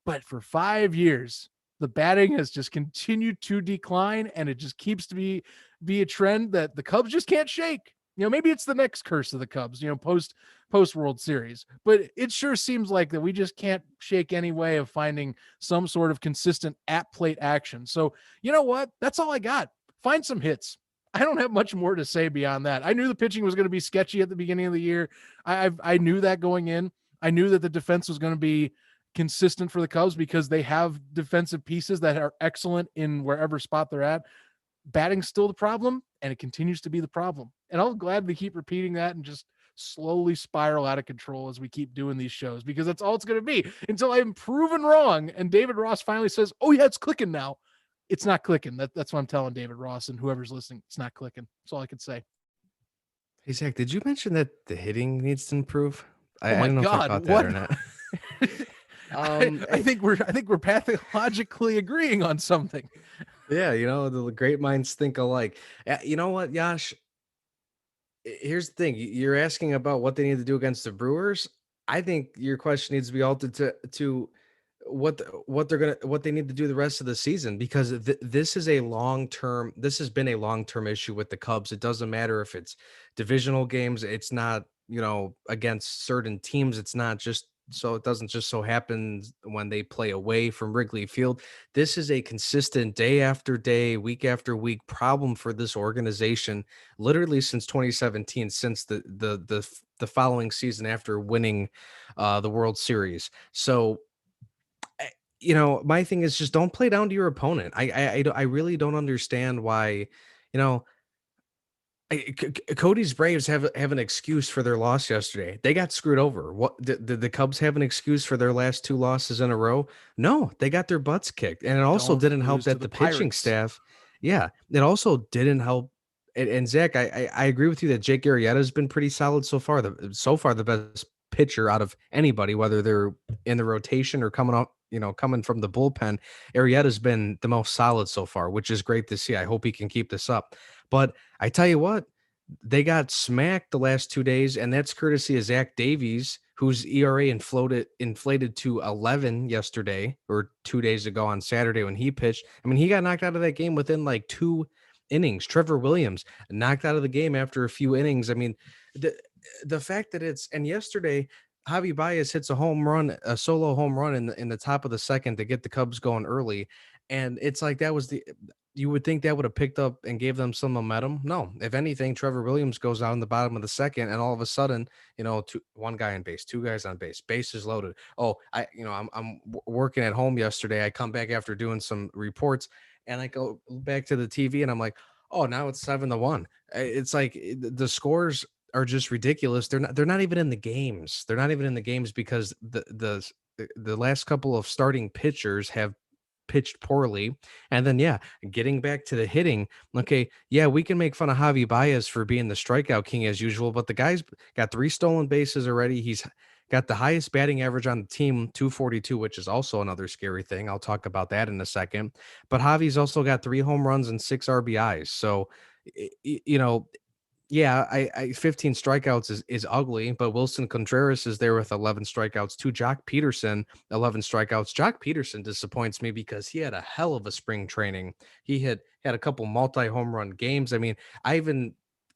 but for 5 years, the batting has just continued to decline, and it just keeps to be a trend that the Cubs just can't shake. Maybe it's the next curse of the Cubs, post World Series, but it sure seems like that we just can't shake any way of finding some sort of consistent at plate action. So you know what? That's all I got. Find some hits. I don't have much more to say beyond that. I knew the pitching was going to be sketchy at the beginning of the year. I knew that going in. I knew that the defense was going to be consistent for the Cubs because they have defensive pieces that are excellent in wherever spot they're at. Batting's still the problem, and it continues to be the problem. And I'll gladly keep repeating that and just slowly spiral out of control as we keep doing these shows, because that's all it's going to be until I'm proven wrong. And David Ross finally says, oh yeah, it's clicking now. It's not clicking. That's what I'm telling David Ross and whoever's listening. It's not clicking. That's all I can say. Hey, Zach, did you mention that the hitting needs to improve? I my don't know if I God, caught that what? or not. I think we're pathologically agreeing on something. Yeah, the great minds think alike. You know what, Yash? Here's the thing. You're asking about what they need to do against the Brewers. I think your question needs to be altered to what they need to do the rest of the season, because this has been a long-term issue with the Cubs. It doesn't matter if it's divisional games, it's not, against certain teams. It's not just so it doesn't just so happen when they play away from Wrigley Field. This is a consistent day after day, week after week problem for this organization, literally since 2017, since the following season after winning the World Series. So my thing is just don't play down to your opponent. I really don't understand why, you know, Cody's Braves have an excuse for their loss yesterday. They got screwed over. What did the Cubs have an excuse for their last 2 losses in a row? No, they got their butts kicked, and it also Don't didn't help lose to that the the pitching Pirates. staff. Yeah, it also didn't help. And Zach, I agree with you that Jake Arrieta has been pretty solid so far. The best pitcher out of anybody, whether they're in the rotation or coming from the bullpen. Arrieta's been the most solid so far, which is great to see. I hope he can keep this up. But I tell you what, they got smacked the last 2 days, and that's courtesy of Zach Davies, whose ERA inflated to 11 yesterday, or 2 days ago on Saturday when he pitched. I mean, he got knocked out of that game within like 2 innings. Trevor Williams knocked out of the game after a few innings. I mean, the fact that and yesterday Javi Baez hits a solo home run in the top of the second to get the Cubs going early. And it's like you would think that would have picked up and gave them some momentum. No, if anything, Trevor Williams goes out in the bottom of the second, and all of a sudden, one guy on base, 2 guys on base, bases loaded. Oh, I'm working at home yesterday. I come back after doing some reports, and I go back to the TV, and I'm like, oh, now it's 7-1. It's like the scores are just ridiculous. They're not even in the games. They're not even in the games because the last couple of starting pitchers have pitched poorly. And then, getting back to the hitting. Okay, we can make fun of Javi Baez for being the strikeout king as usual, but the guy's got 3 stolen bases already. He's got the highest batting average on the team, 242, which is also another scary thing. I'll talk about that in a second. But Javi's also got 3 home runs and 6 RBIs. So, 15 strikeouts is ugly, but Wilson Contreras is there with 11 strikeouts to Jock Peterson, 11 strikeouts. Jock Peterson disappoints me because he had a hell of a spring training. He had a couple multi-home run games. I mean, I even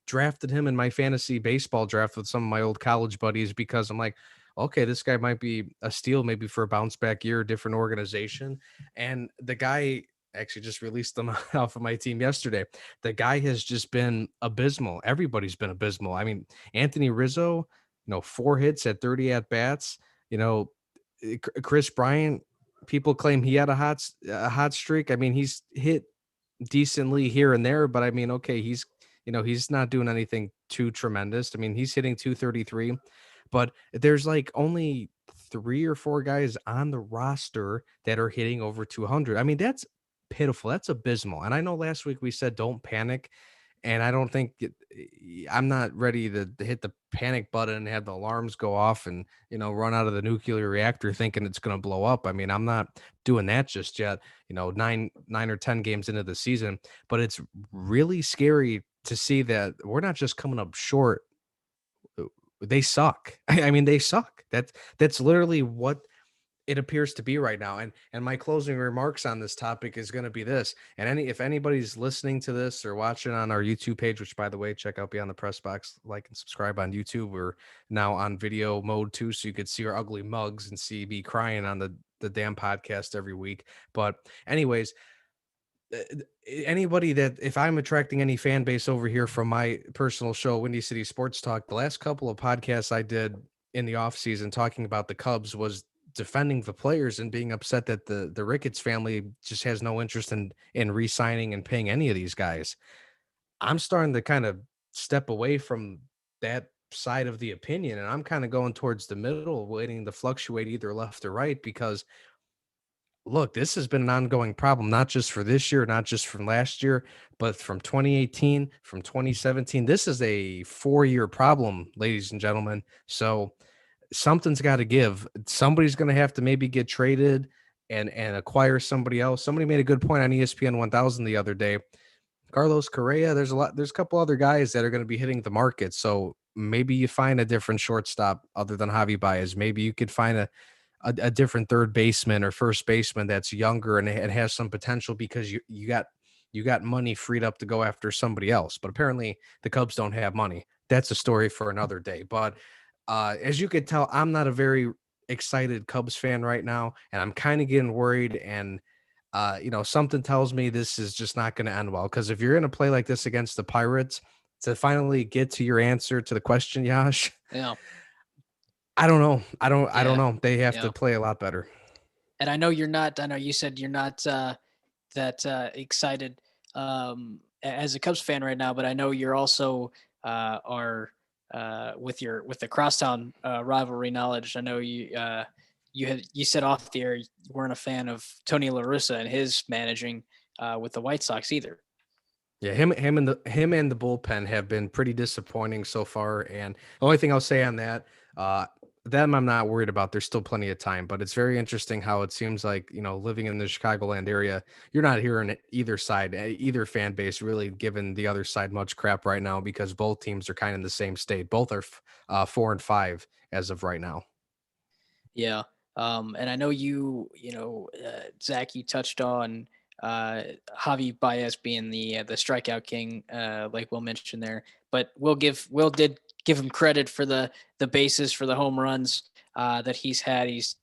drafted him in my fantasy baseball draft with some of my old college buddies because I'm like, okay, this guy might be a steal maybe for a bounce back year, different organization. And the guy actually just released them off of my team yesterday. The guy has just been abysmal. Everybody's been abysmal. I mean, Anthony Rizzo, 4 hits at 30 at bats. Chris Bryant, people claim he had a hot streak. I mean, he's hit decently here and there, but I mean, okay, he's not doing anything too tremendous. I mean, he's hitting 233, but there's like only 3 or 4 guys on the roster that are hitting over 200. I mean, that's pitiful. That's abysmal. And I know last week we said don't panic. And I don't think I'm not ready to hit the panic button and have the alarms go off and, run out of the nuclear reactor thinking it's going to blow up. I mean, I'm not doing that just yet, 9 or 10 games into the season, but it's really scary to see that we're not just coming up short. They suck. I mean, they suck. That's literally what it appears to be right now. And my closing remarks on this topic is going to be this. And if anybody's listening to this or watching on our YouTube page, which by the way, check out Beyond the Press Box, like and subscribe on YouTube. We're now on video mode too, so you could see our ugly mugs and see me crying on the damn podcast every week. But anyways, anybody that if I'm attracting any fan base over here from my personal show, Windy City Sports Talk, the last couple of podcasts I did in the off season talking about the Cubs was defending the players and being upset that the Ricketts family just has no interest in re-signing and paying any of these guys. I'm starting to kind of step away from that side of the opinion, and I'm kind of going towards the middle, waiting to fluctuate either left or right, because look, this has been an ongoing problem, not just for this year, not just from last year, but from 2018, from 2017. This is a 4-year problem, ladies and gentlemen. So something's got to give. Somebody's going to have to maybe get traded and acquire somebody else. Somebody made a good point on ESPN 1000 the other day. Carlos Correa, there's a couple other guys that are going to be hitting the market. So maybe you find a different shortstop other than Javi Baez. Maybe you could find a different third baseman or first baseman that's younger and has some potential, because you got money freed up to go after somebody else. But apparently the Cubs don't have money. That's a story for another day. But as you could tell, I'm not a very excited Cubs fan right now, and I'm kind of getting worried. And something tells me this is just not going to end well, because if you're going to play like this against the Pirates, to finally get to your answer to the question, Yash, Yeah. I don't know. I don't know. They have Yeah. to play a lot better. And I know you're not. I know you said you're not that excited as a Cubs fan right now, but I know you're also are with the crosstown rivalry knowledge. I know you said off the air you weren't a fan of Tony La Russa and his managing with the White Sox either. Yeah, him and the bullpen have been pretty disappointing so far. And the only thing I'll say on that, them I'm not worried about. There's still plenty of time, but it's very interesting how it seems like, living in the Chicagoland area, you're not hearing either side, either fan base really giving the other side much crap right now, because both teams are kind of in the same state. Both are 4-5 as of right now. Yeah. And I know Zach, you touched on Javi Baez being the strikeout king, like Will mentioned there, but Will did give him credit for the bases, for the home runs that he's had. He's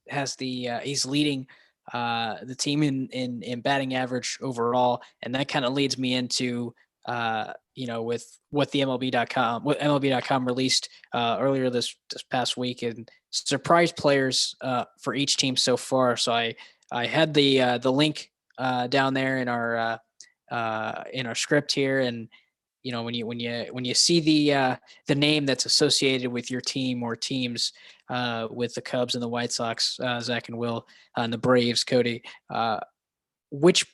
leading the team in batting average overall, and that kind of leads me into with what the MLB.com released earlier this past week, and surprise players for each team so far. So I had the link down there in our script here, and when you see the name that's associated with your team or teams, with the Cubs and the White Sox, Zach and Will, and the Braves, Cody, which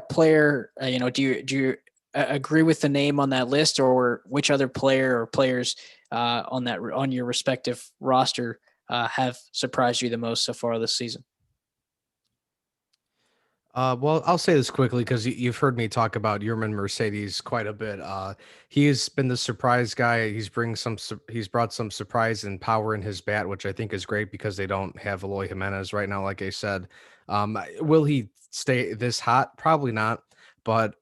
player do you agree with the name on that list, or which other player or players on your respective roster have surprised you the most so far this season? Well, I'll say this quickly because you've heard me talk about Yerman Mercedes quite a bit. He's been the surprise guy. He's brought some surprise and power in his bat, which I think is great because they don't have Eloy Jimenez right now. Like I said, will he stay this hot? Probably not. But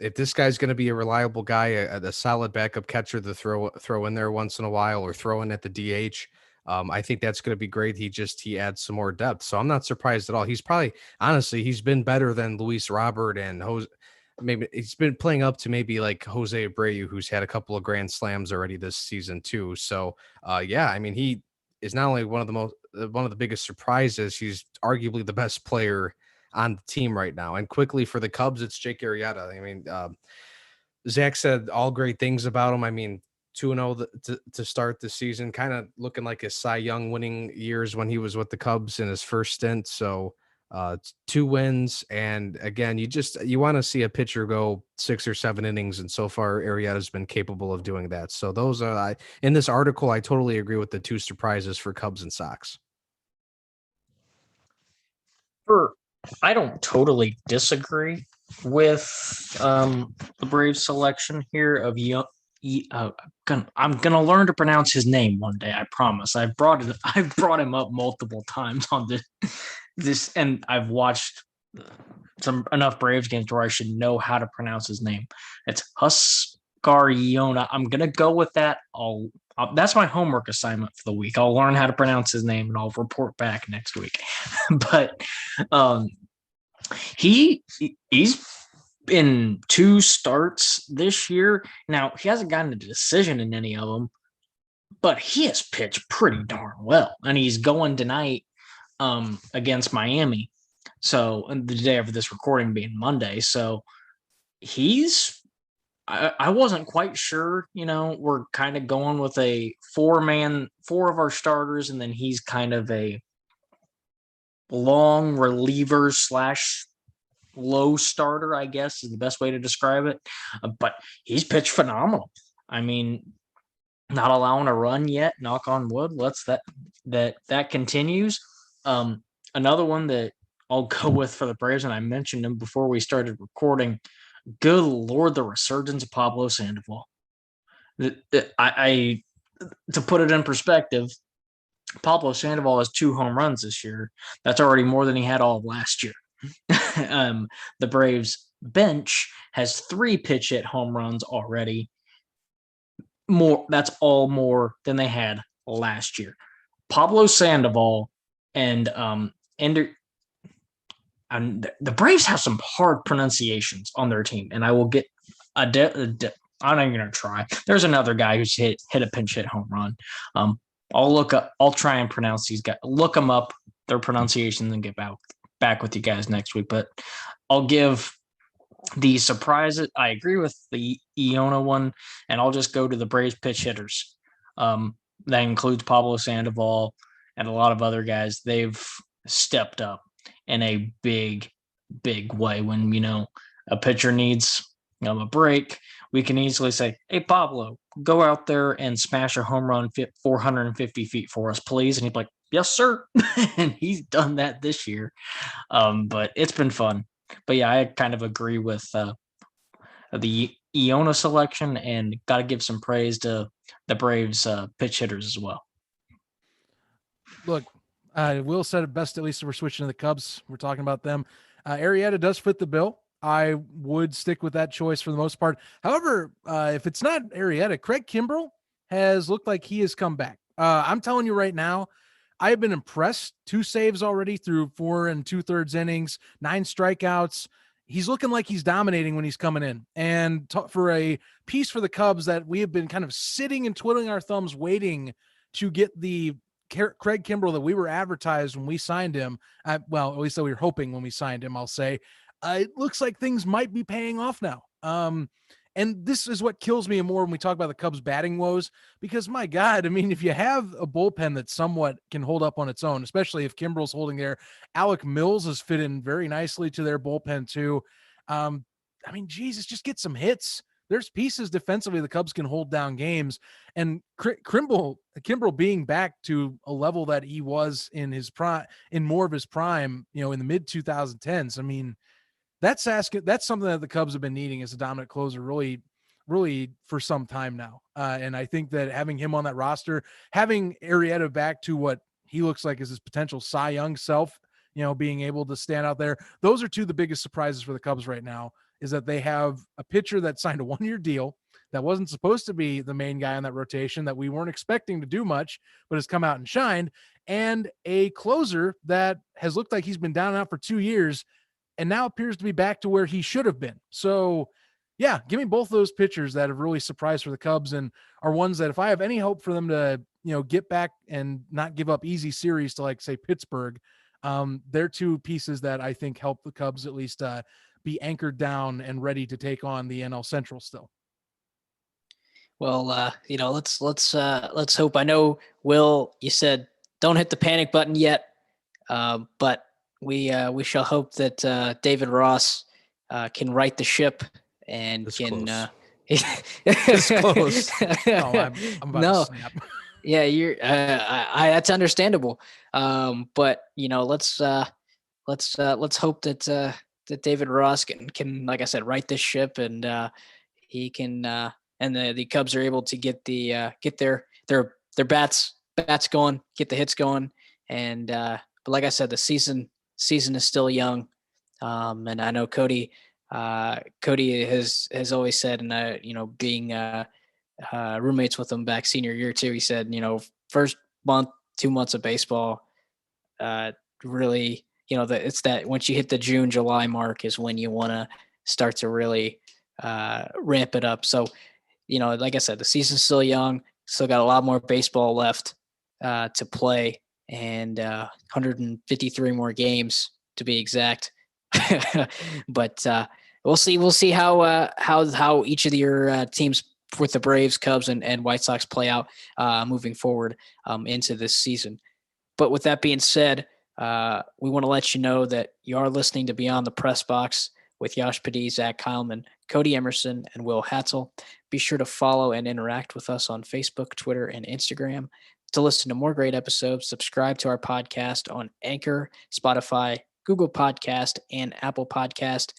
if this guy's going to be a reliable guy, a solid backup catcher to throw in there once in a while, or throw in at the DH. I think that's going to be great. He adds some more depth. So I'm not surprised at all. Honestly, he's been better than Luis Robert and Jose. Maybe he's been playing up to maybe like Jose Abreu, who's had a couple of grand slams already this season too. So yeah, I mean, he is not only one of the biggest surprises, he's arguably the best player on the team right now. And quickly for the Cubs, it's Jake Arrieta. I mean, Zach said all great things about him. I mean, 2-0 to start the season, kind of looking like his Cy Young winning years when he was with the Cubs in his first stint. So 2 wins. And again, you want to see a pitcher go 6 or 7 innings. And so far, Arrieta's been capable of doing that. So those are, in this article, I totally agree with the 2 surprises for Cubs and Sox. I don't totally disagree with the Braves selection here of young. I'm gonna learn to pronounce his name one day. I promise. I've brought him up multiple times on this, and I've watched enough Braves games where I should know how to pronounce his name. It's Husqvarna. I'm gonna go with that. That's my homework assignment for the week. I'll learn how to pronounce his name and I'll report back next week. But he's in 2 starts this year. Now, he hasn't gotten a decision in any of them, but he has pitched pretty darn well. And he's going tonight against Miami. So, and the day of this recording being Monday. So I wasn't quite sure, we're kind of going with a 4 of our starters, and then he's kind of a long reliever / low starter, I guess is the best way to describe it. But he's pitched phenomenal. I mean, not allowing a run yet, knock on wood. Let's that continues. Another one that I'll go with for the Braves, and I mentioned him before we started recording. Good Lord, the resurgence of Pablo Sandoval. I to put it in perspective, Pablo Sandoval has 2 home runs this year. That's already more than he had all of last year. The Braves bench has 3 pitch hit home runs already. That's all more than they had last year. Pablo Sandoval and the Braves have some hard pronunciations on their team, and I will get I'm not even gonna try. There's another guy who's hit a pinch hit home run. I'll try and pronounce these guys. Look them up, their pronunciations, and get back with you guys next week. But I'll give the surprises. I agree with the Iona one, and I'll just go to the Braves pitch hitters. That includes Pablo Sandoval and a lot of other guys. They've stepped up in a big way. When a pitcher needs a break, we can easily say, "Hey, Pablo, go out there and smash a home run 450 feet for us, please." And he's like, "Yes, sir." And he's done that this year. But it's been fun. But yeah, I kind of agree with the Iona selection, and got to give some praise to the Braves pitch hitters as well. Look, Will said it best. At least we're switching to the Cubs. We're talking about them. Arrieta does fit the bill. I would stick with that choice for the most part. However, if it's not Arrieta, Craig Kimbrell has looked like he has come back. I'm telling you right now, I have been impressed. 2 saves already through 4 2/3 innings, 9 strikeouts. He's looking like he's dominating when he's coming in. And for a piece for the Cubs that we have been kind of sitting and twiddling our thumbs waiting to get the Craig Kimbrell that we were advertised when we signed him. Well, at least that we were hoping when we signed him, I'll say. It looks like things might be paying off now. And this is what kills me more when we talk about the Cubs batting woes, because my God, I mean, if you have a bullpen that somewhat can hold up on its own, especially if Kimbrell's holding there, Alec Mills has fit in very nicely to their bullpen too. I mean, Jesus, just get some hits. There's pieces defensively the Cubs can hold down games, and Kimbrell being back to a level that he was in his prime, in more of his prime, in the mid 2010s. I mean, that's something that the Cubs have been needing as a dominant closer really, really for some time now. And I think that having him on that roster, having Arrieta back to what he looks like is his potential Cy Young self, being able to stand out there, those are 2 of the biggest surprises for the Cubs right now, is that they have a pitcher that signed a 1-year deal that wasn't supposed to be the main guy on that rotation, that we weren't expecting to do much, but has come out and shined, and a closer that has looked like he's been down and out for 2 years and now appears to be back to where he should have been. So yeah, give me both those pitchers that have really surprised for the Cubs, and are ones that if I have any hope for them to, get back and not give up easy series to, like, say, Pittsburgh, they're 2 pieces that I think help the Cubs at least be anchored down and ready to take on the NL Central still. Well, let's hope. I know, Will, you said don't hit the panic button yet, but we shall hope that David Ross can right the ship and This can. close. This close. Oh, I'm about No. to snap. Yeah, you're. That's understandable. But let's hope that David Ross can, like I said, right this ship, and he can, and the Cubs are able to get their bats going, get the hits going, and but like I said, the season is still young, and I know Cody has always said, and being roommates with him back senior year too. He said, first month, 2 months of baseball, really, it's that once you hit the June, July mark is when you want to start to really ramp it up. So, like I said, the season's still young, still got a lot more baseball left to play, and 153 more games to be exact. But we'll see. We'll see how each of your teams with the Braves, Cubs, and White Sox play out moving forward into this season. But with that being said, we want to let you know that you are listening to Beyond the Press Box with Yash Paddy, Zach Kyleman, Cody Emerson, and Will Hatzel. Be sure to follow and interact with us on Facebook, Twitter, and Instagram. To listen to more great episodes, subscribe to our podcast on Anchor, Spotify, Google Podcast, and Apple Podcast.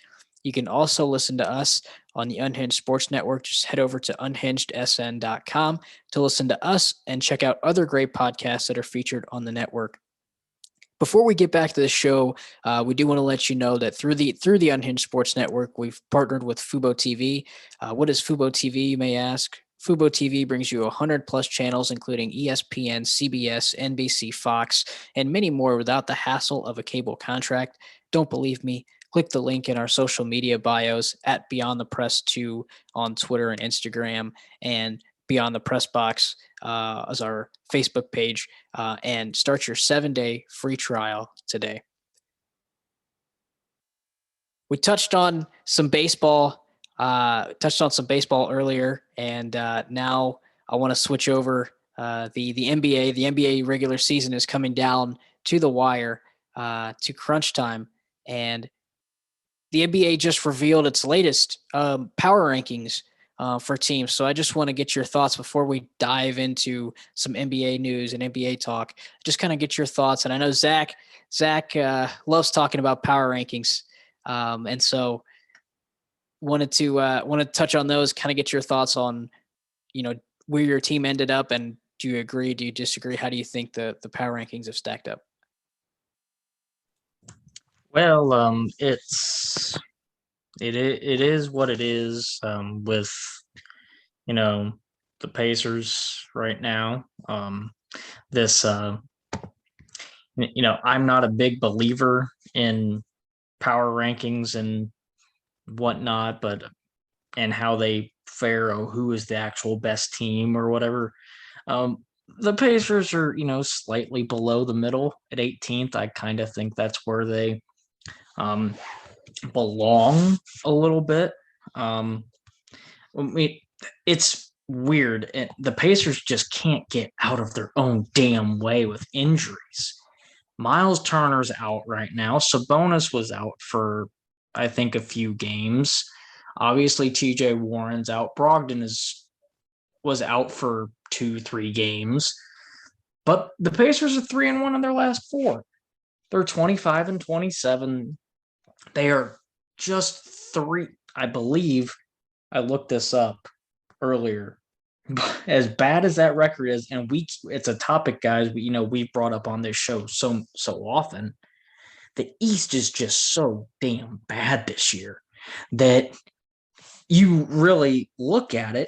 You can also listen to us on the Unhinged Sports Network. Just head over to unhingedsn.com to listen to us and check out other great podcasts that are featured on the network. Before we get back to the show, we do want to let you know that through the Unhinged Sports Network, we've partnered with Fubo TV. What is Fubo TV, you may ask? Fubo TV brings you 100 plus channels, including ESPN, CBS, NBC, Fox, and many more without the hassle of a cable contract. Don't believe me? Click the link in our social media bios at Beyond the Press 2 on Twitter and Instagram, and Beyond the Press Box as our Facebook page, and start your 7-day free trial today. We touched on some baseball earlier, and now I want to switch over the NBA. The NBA regular season is coming down to the wire, to crunch time, and the NBA just revealed its latest power rankings for teams. So I just want to get your thoughts before we dive into some NBA news and NBA talk. Just kind of get your thoughts. And I know Zach loves talking about power rankings, and so wanted to touch on those. Kind of get your thoughts on where your team ended up, and do you agree? Do you disagree? How do you think the power rankings have stacked up? Well, it is what it is with the Pacers right now. This I'm not a big believer in power rankings and whatnot, but and how they fare, who is the actual best team or whatever. The Pacers are slightly below the middle at 18th. I kind of think that's where they belong a little bit. It's weird. The Pacers just can't get out of their own damn way with injuries. Miles Turner's out right now. Sabonis was out for, I think, a few games. Obviously, TJ Warren's out. Brogdon was out for 2-3 games. But the Pacers are 3-1 in their last 4. They're 25-27. They are just 3. I believe I looked this up earlier. As bad as that record is, and it's a topic, guys, we've brought up on this show so often. The East is just so damn bad this year that you really look at it.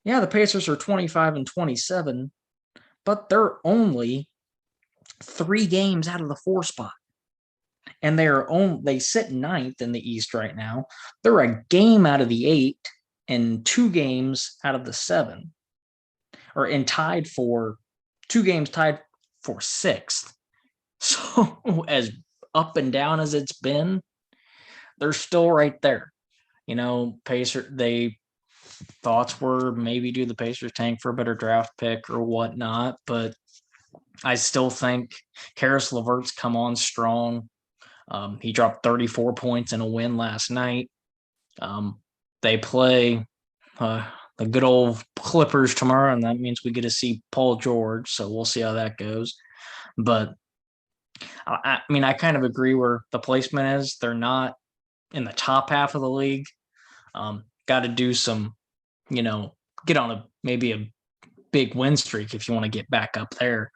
Yeah, the Pacers are 25-27, but they're only 3 games out of the 4 spot. And they sit 9th in the East right now. They're a game out of the 8 and 2 games out of the 7. And 2 games tied for 6th. So as up and down as it's been, they're still right there. Thoughts were maybe do the Pacers tank for a better draft pick or whatnot, but I still think Karis LeVert's come on strong. He dropped 34 points in a win last night. They play the good old Clippers tomorrow, and that means we get to see Paul George. So we'll see how that goes. But I mean, I kind of agree where the placement is. They're not in the top half of the league. Got to do some, get on maybe a big win streak if you want to get back up there.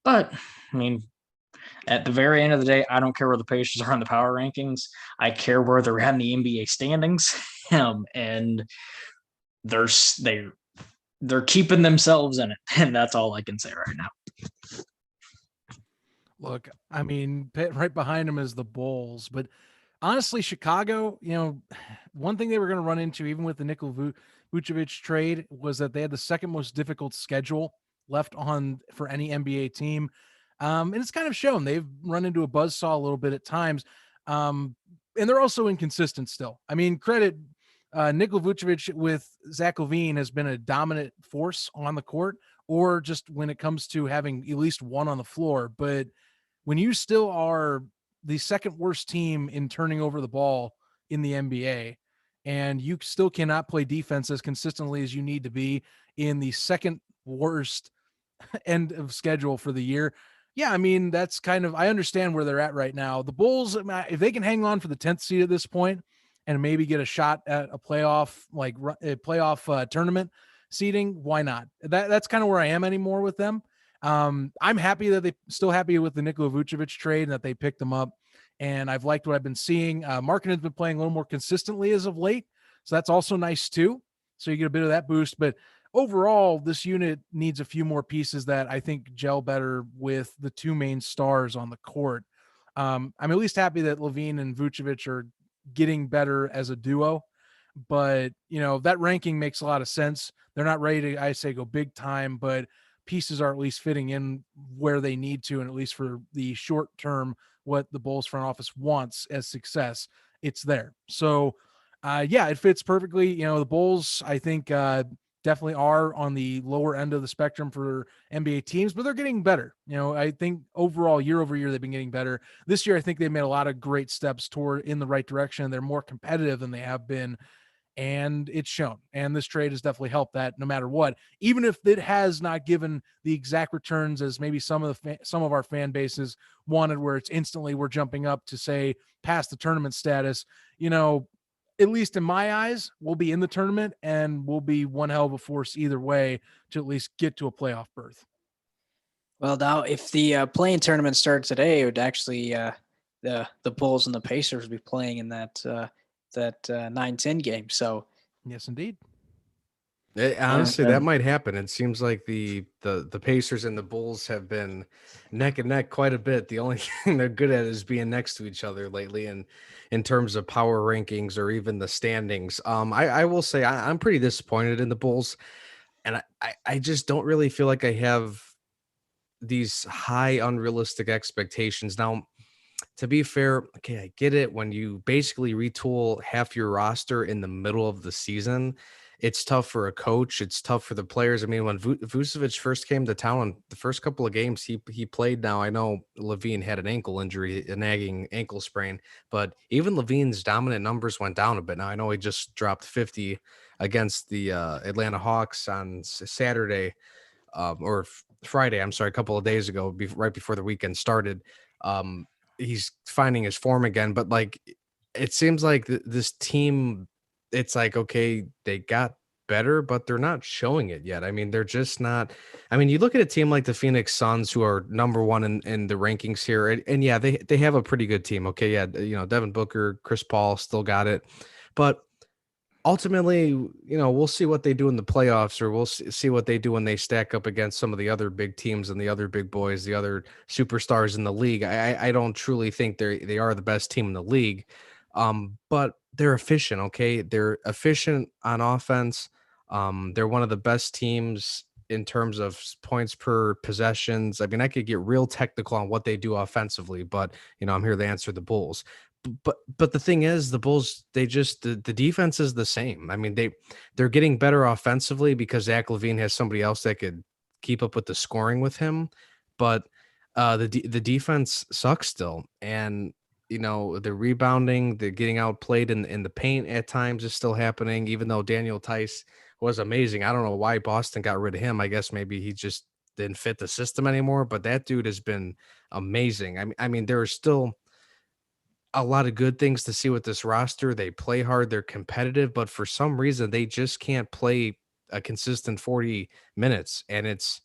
But I mean, at the very end of the day, I don't care where the Pacers are in the power rankings. I care where they're at in the NBA standings, and they're keeping themselves in it, and that's all I can say right now. Look, I mean, right behind them is the Bulls, but honestly, Chicago, one thing they were going to run into, even with the Nikola Vucevic trade, was that they had the second most difficult schedule left on for any NBA team. And it's kind of shown. They've run into a buzzsaw a little bit at times. And they're also inconsistent still. I mean, credit Nikola Vucevic with Zach LaVine has been a dominant force on the court, or just when it comes to having at least one on the floor. But when you still are the second worst team in turning over the ball in the NBA, and you still cannot play defense as consistently as you need to be in the second worst end of schedule for the year. Yeah, I mean, that's kind of, I understand where they're at right now. The Bulls, if they can hang on for the 10th seed at this point and maybe get a shot at a playoff, tournament seeding, why not? That's kind of where I am anymore with them. I'm happy that they still happy with the Nikola Vucevic trade and that they picked him up. And I've liked what I've been seeing. Markkanen's been playing a little more consistently as of late. So that's also nice too. So you get a bit of that boost, but overall this unit needs a few more pieces that I think gel better with the two main stars on the court. I'm at least happy that LaVine and Vucevic are getting better as a duo, but that ranking makes a lot of sense. They're not ready to, I say, go big time, but pieces are at least fitting in where they need to. And at least for the short term, what the Bulls front office wants as success, it's there. So it fits perfectly. The Bulls, I think, definitely are on the lower end of the spectrum for NBA teams, but they're getting better. I think overall year over year, they've been getting better. This year, I think they've made a lot of great steps toward in the right direction. They're more competitive than they have been, and it's shown. And this trade has definitely helped that no matter what, even if it has not given the exact returns as maybe some of our fan bases wanted, where it's instantly we're jumping up to say past the tournament status. At least in my eyes, we'll be in the tournament and we'll be one hell of a force either way to at least get to a playoff berth. Well, now if the playing tournament started today, it would actually the Bulls and the Pacers would be playing in that 9-10 game. So yes, indeed. Honestly, that might happen. It seems like the Pacers and the Bulls have been neck and neck quite a bit. The only thing they're good at is being next to each other lately, and in terms of power rankings or even the standings. I will say I'm pretty disappointed in the Bulls, and I just don't really feel like I have these high unrealistic expectations. Now, to be fair, okay, I get it. When you basically retool half your roster in the middle of the season, it's tough for a coach. It's tough for the players. I mean, when Vucevic first came to town, the first couple of games he played. Now, I know LaVine had an ankle injury, a nagging ankle sprain, but even LaVine's dominant numbers went down a bit. Now, I know he just dropped 50 against the Atlanta Hawks on Saturday, or Friday. I'm sorry, a couple of days ago, right before the weekend started. He's finding his form again, but it seems like this team, it's like, okay, they got better, but they're not showing it yet. I mean, they're just not. I mean, you look at a team like the Phoenix Suns, who are number one in the rankings here, and yeah, they have a pretty good team. Okay, yeah, Devin Booker, Chris Paul still got it, but ultimately, we'll see what they do in the playoffs, or we'll see what they do when they stack up against some of the other big teams and the other big boys, the other superstars in the league. I don't truly think they are the best team in the league, but they're efficient. Okay, they're efficient on offense. They're one of the best teams in terms of points per possessions. I mean, I could get real technical on what they do offensively, but I'm here to answer the Bulls. But the thing is, the Bulls, the defense is the same. I mean, they're getting better offensively because Zach LaVine has somebody else that could keep up with the scoring with him, but the defense sucks still. And the rebounding, the getting outplayed in the paint at times is still happening, even though Daniel Tice was amazing. I don't know why Boston got rid of him. I guess maybe he just didn't fit the system anymore, but that dude has been amazing. I mean, there are still a lot of good things to see with this roster. They play hard, they're competitive, but for some reason they just can't play a consistent 40 minutes. And it's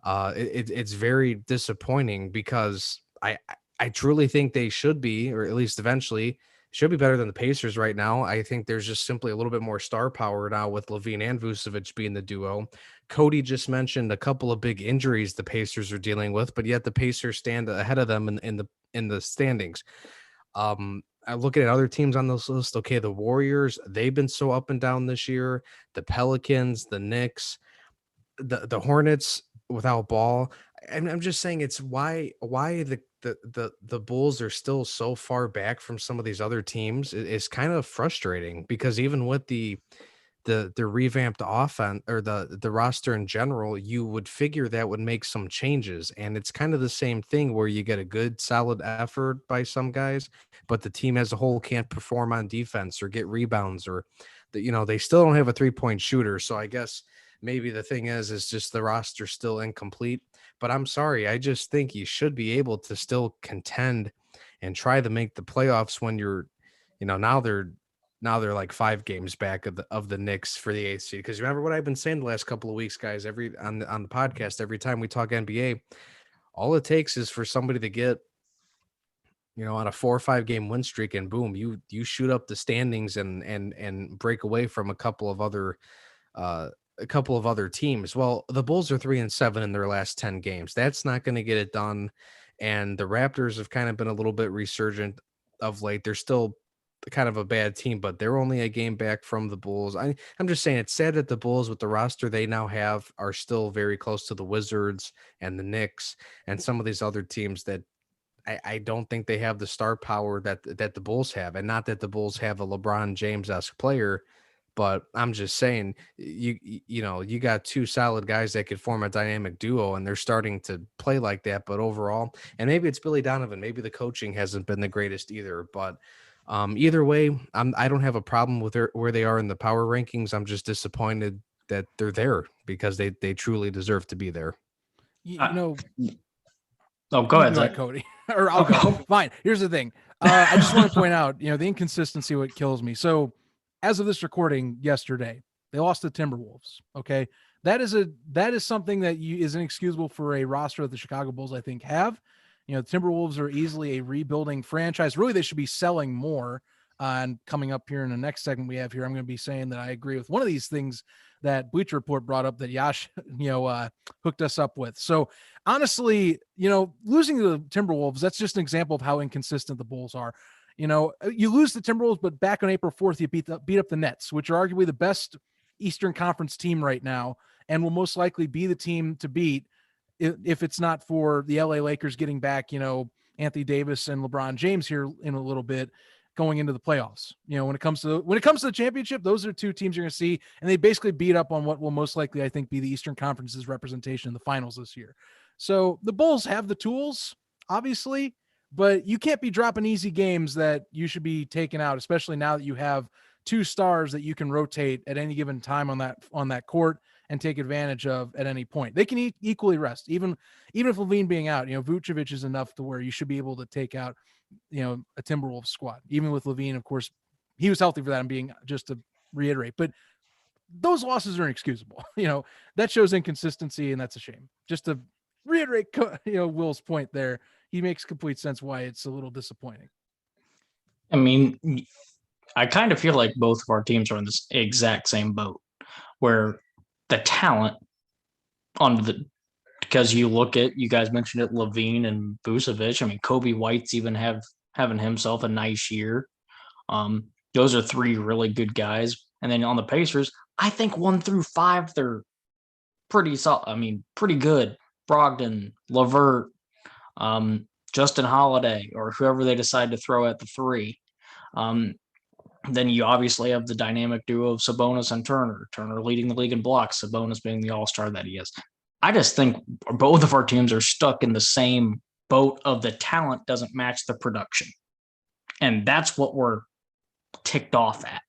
very disappointing because I truly think they should be, or at least eventually should be better than the Pacers right now. I think there's just simply a little bit more star power now with Levine and Vucevic being the duo. Cody just mentioned a couple of big injuries the Pacers are dealing with, but yet the Pacers stand ahead of them in the standings. Looking at other teams on this list, okay, the Warriors, they've been so up and down this year. The Pelicans, the Knicks, the Hornets without Ball. And I'm just saying it's why the Bulls are still so far back from some of these other teams is kind of frustrating, because even with the revamped offense or the roster in general, you would figure that would make some changes. And it's kind of the same thing where you get a good solid effort by some guys, but the team as a whole can't perform on defense or get rebounds, or they still don't have a 3-point shooter. So I guess maybe the thing is just the roster still incomplete. But I'm sorry, I just think you should be able to still contend and try to make the playoffs when you're, now they're like 5 games back of the Knicks for the 8th seed. Because remember what I've been saying the last couple of weeks, guys. On the podcast, every time we talk NBA, all it takes is for somebody to get, on a 4 or 5 game win streak, and boom, you shoot up the standings and break away from a couple of other teams. Well, the Bulls are 3-7 in their last 10 games. That's not going to get it done. And the Raptors have kind of been a little bit resurgent of late. They're still kind of a bad team, but they're only a game back from the Bulls. I'm just saying it's sad that the Bulls, with the roster they now have, are still very close to the Wizards and the Knicks and some of these other teams that I don't think they have the star power that the Bulls have. And not that the Bulls have a LeBron James-esque player, but I'm just saying you got 2 solid guys that could form a dynamic duo, and they're starting to play like that. But overall, and maybe it's Billy Donovan, maybe the coaching hasn't been the greatest either, but either way, I don't have a problem with where they are in the power rankings. I'm just disappointed that they're there, because they truly deserve to be there. Oh, go ahead, Zach. Zach. Cody. Or I'll go. Fine. Here's the thing. I just want to point out, the inconsistency, what kills me. So as of this recording yesterday, they lost to Timberwolves. Okay. That is something that is inexcusable for a roster that the Chicago Bulls, I think, have. The Timberwolves are easily a rebuilding franchise. Really, they should be selling more. And coming up here in the next segment we have here, I'm going to be saying that I agree with one of these things that Bleacher Report brought up that Yash, hooked us up with. So honestly, losing to the Timberwolves, that's just an example of how inconsistent the Bulls are. You lose the Timberwolves, but back on April 4th, you beat up the Nets, which are arguably the best Eastern Conference team right now, and will most likely be the team to beat if it's not for the LA Lakers getting back, Anthony Davis and LeBron James here in a little bit, going into the playoffs. When it comes to the championship, those are 2 teams you're going to see, and they basically beat up on what will most likely, I think, be the Eastern Conference's representation in the finals this year. So the Bulls have the tools, obviously, but you can't be dropping easy games that you should be taking out, especially now that you have 2 stars that you can rotate at any given time on that court and take advantage of at any point. They can equally rest, even if Levine being out. Vucevic is enough to where you should be able to take out a Timberwolves squad. Even with Levine, of course, he was healthy for that. I'm being, just to reiterate, but those losses are inexcusable. That shows inconsistency, and that's a shame. Just to reiterate, Will's point there, he makes complete sense why it's a little disappointing. I mean, I kind of feel like both of our teams are in this exact same boat, where the talent because you guys mentioned it, Levine and Vucevic. I mean, Kobe White's even having himself a nice year. Those are 3 really good guys. And then on the Pacers, I think 1 through 5, they're pretty solid. I mean, pretty good. Brogdon, LeVert, Justin Holiday, or whoever they decide to throw at the 3. Then you obviously have the dynamic duo of Sabonis and Turner. Turner leading the league in blocks, Sabonis being the all-star that he is. I just think both of our teams are stuck in the same boat of the talent doesn't match the production. And that's what we're ticked off at,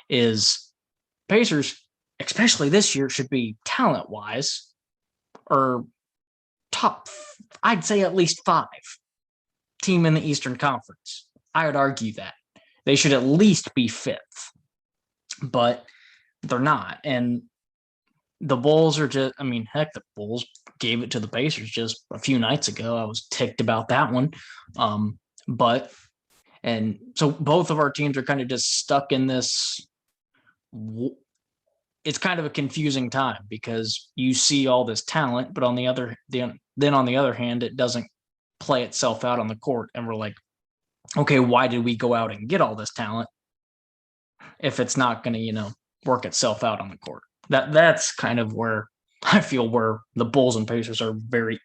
is Pacers, especially this year, should be talent-wise or top, I'd say at least 5 team in the Eastern Conference. I would argue that. They should at least be 5th. But they're not. And the Bulls are just, I mean, heck, the Bulls gave it to the Pacers just a few nights ago. I was ticked about that one. And so both of our teams are kind of just stuck in this. It's kind of a confusing time because you see all this talent, but on the other hand, it doesn't play itself out on the court. And we're like, okay, why did we go out and get all this talent if it's not going to, work itself out on the court? That's kind of where I feel where the Bulls and Pacers are very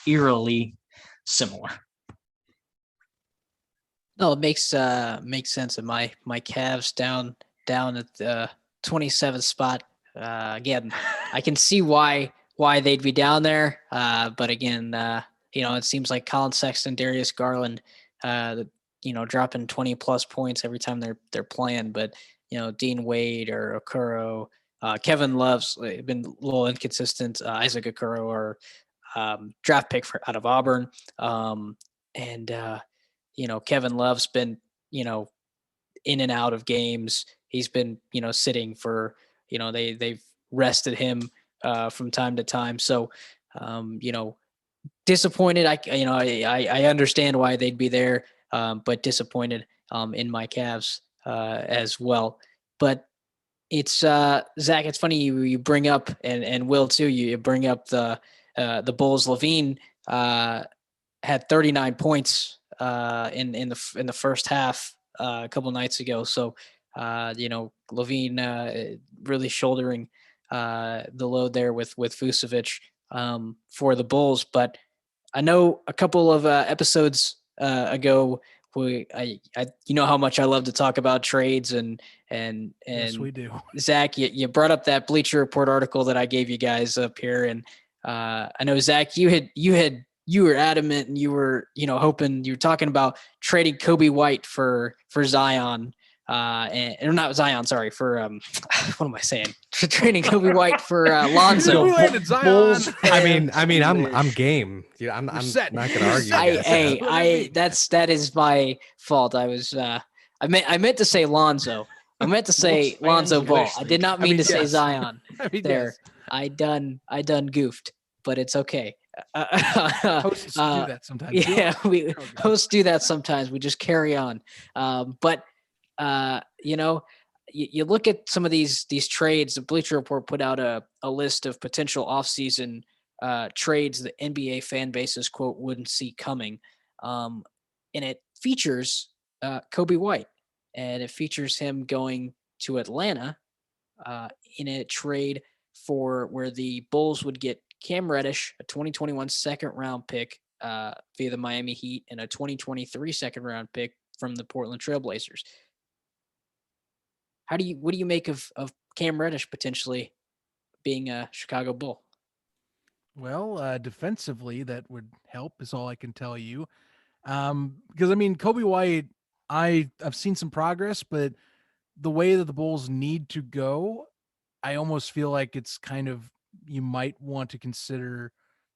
eerily similar. No, it makes sense. And my Cavs down at the 27th spot. Again, I can see why they'd be down there. But again, it seems like Colin Sexton, Darius Garland, dropping 20 plus points every time they're playing. But Dean Wade or Okoro, Kevin Love's been a little inconsistent. Isaac Okoro or draft pick out of Auburn, Kevin Love's been in and out of games. He's been sitting for they've rested him from time to time. So disappointed. I understand why they'd be there, but disappointed in my Cavs as well. But it's Zach, it's funny you bring up and Will too. You bring up the Bulls. Levine had 39 points in the first half a couple nights ago. So Levine really shouldering the load there with Vucevic for the Bulls. But I know a couple of episodes ago, I how much I love to talk about trades and yes, we do. Zach, you brought up that Bleacher Report article that I gave you guys up here, and I know Zach, you were adamant and you were hoping, you were talking about trading Kobe White for Zion. Or not Zion, sorry, for what am I saying? For trading Kobe White for Lonzo. We landed Zion. Bulls I'm game. Yeah, I'm set. not gonna argue. That is my fault. I was I meant to say Lonzo. I meant to say Lonzo Ball. I did not mean to say Zion. There, yes. I done goofed, but it's okay. Hosts do that sometimes. Yeah, hosts do that sometimes. We just carry on. But you look at some of these trades. The Bleacher Report put out a list of potential offseason trades that NBA fan bases, quote, wouldn't see coming. And it features Kobe White, and it features him going to Atlanta in a trade for where the Bulls would get Cam Reddish, a 2021 second round pick via the Miami Heat, and a 2023 second round pick from the Portland Trailblazers. What do you make of Cam Reddish potentially being a Chicago Bull? Well, defensively, that would help is all I can tell you. Because I mean, Kobe White, I've seen some progress, but the way that the Bulls need to go, I almost feel like it's kind of, you might want to consider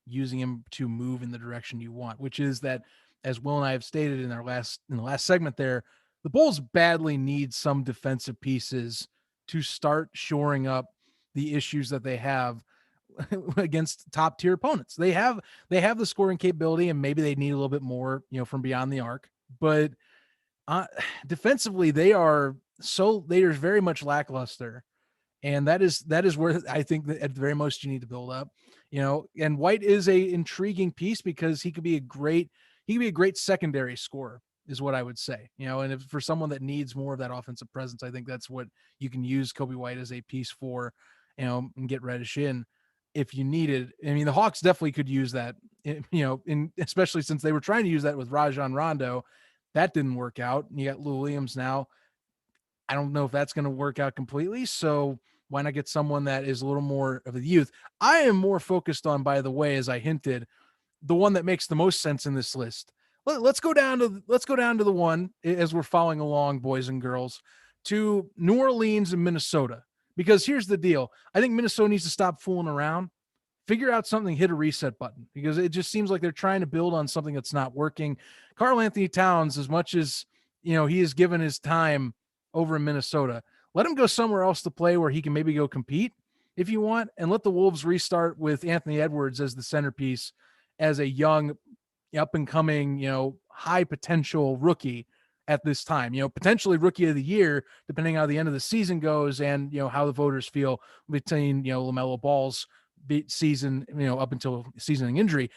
using him to move in the direction you want, which is that, as Will and I have stated in the last segment there, the Bulls badly need some defensive pieces to start shoring up the issues that they have against top tier opponents. They have the scoring capability, and maybe they need a little bit more, from beyond the arc, but defensively they are very much lackluster. And that is where I think that at the very most you need to build up, and White is a intriguing piece because he could be a great secondary scorer is what I would say, and if for someone that needs more of that offensive presence, I think that's what you can use Kobe White as a piece for, and get Reddish in if you needed. I mean, the Hawks definitely could use that, especially since they were trying to use that with Rajon Rondo. That didn't work out. You got Lou Williams now. I don't know if that's going to work out completely. So why not get someone that is a little more of a youth? I am more focused on, by the way, as I hinted, the one that makes the most sense in this list, let's go down to the one as we're following along, boys and girls, to New Orleans and Minnesota. Because here's the deal. I think Minnesota needs to stop fooling around, figure out something, hit a reset button, because it just seems like they're trying to build on something that's not working. Karl Anthony Towns, as much as he has given his time over in Minnesota, let him go somewhere else to play where he can maybe go compete if you want, and let the Wolves restart with Anthony Edwards as the centerpiece, as a young, up and coming, high potential rookie at this time, potentially rookie of the year, depending on how the end of the season goes and, how the voters feel between, LaMelo Ball's season, up until seasoning injury.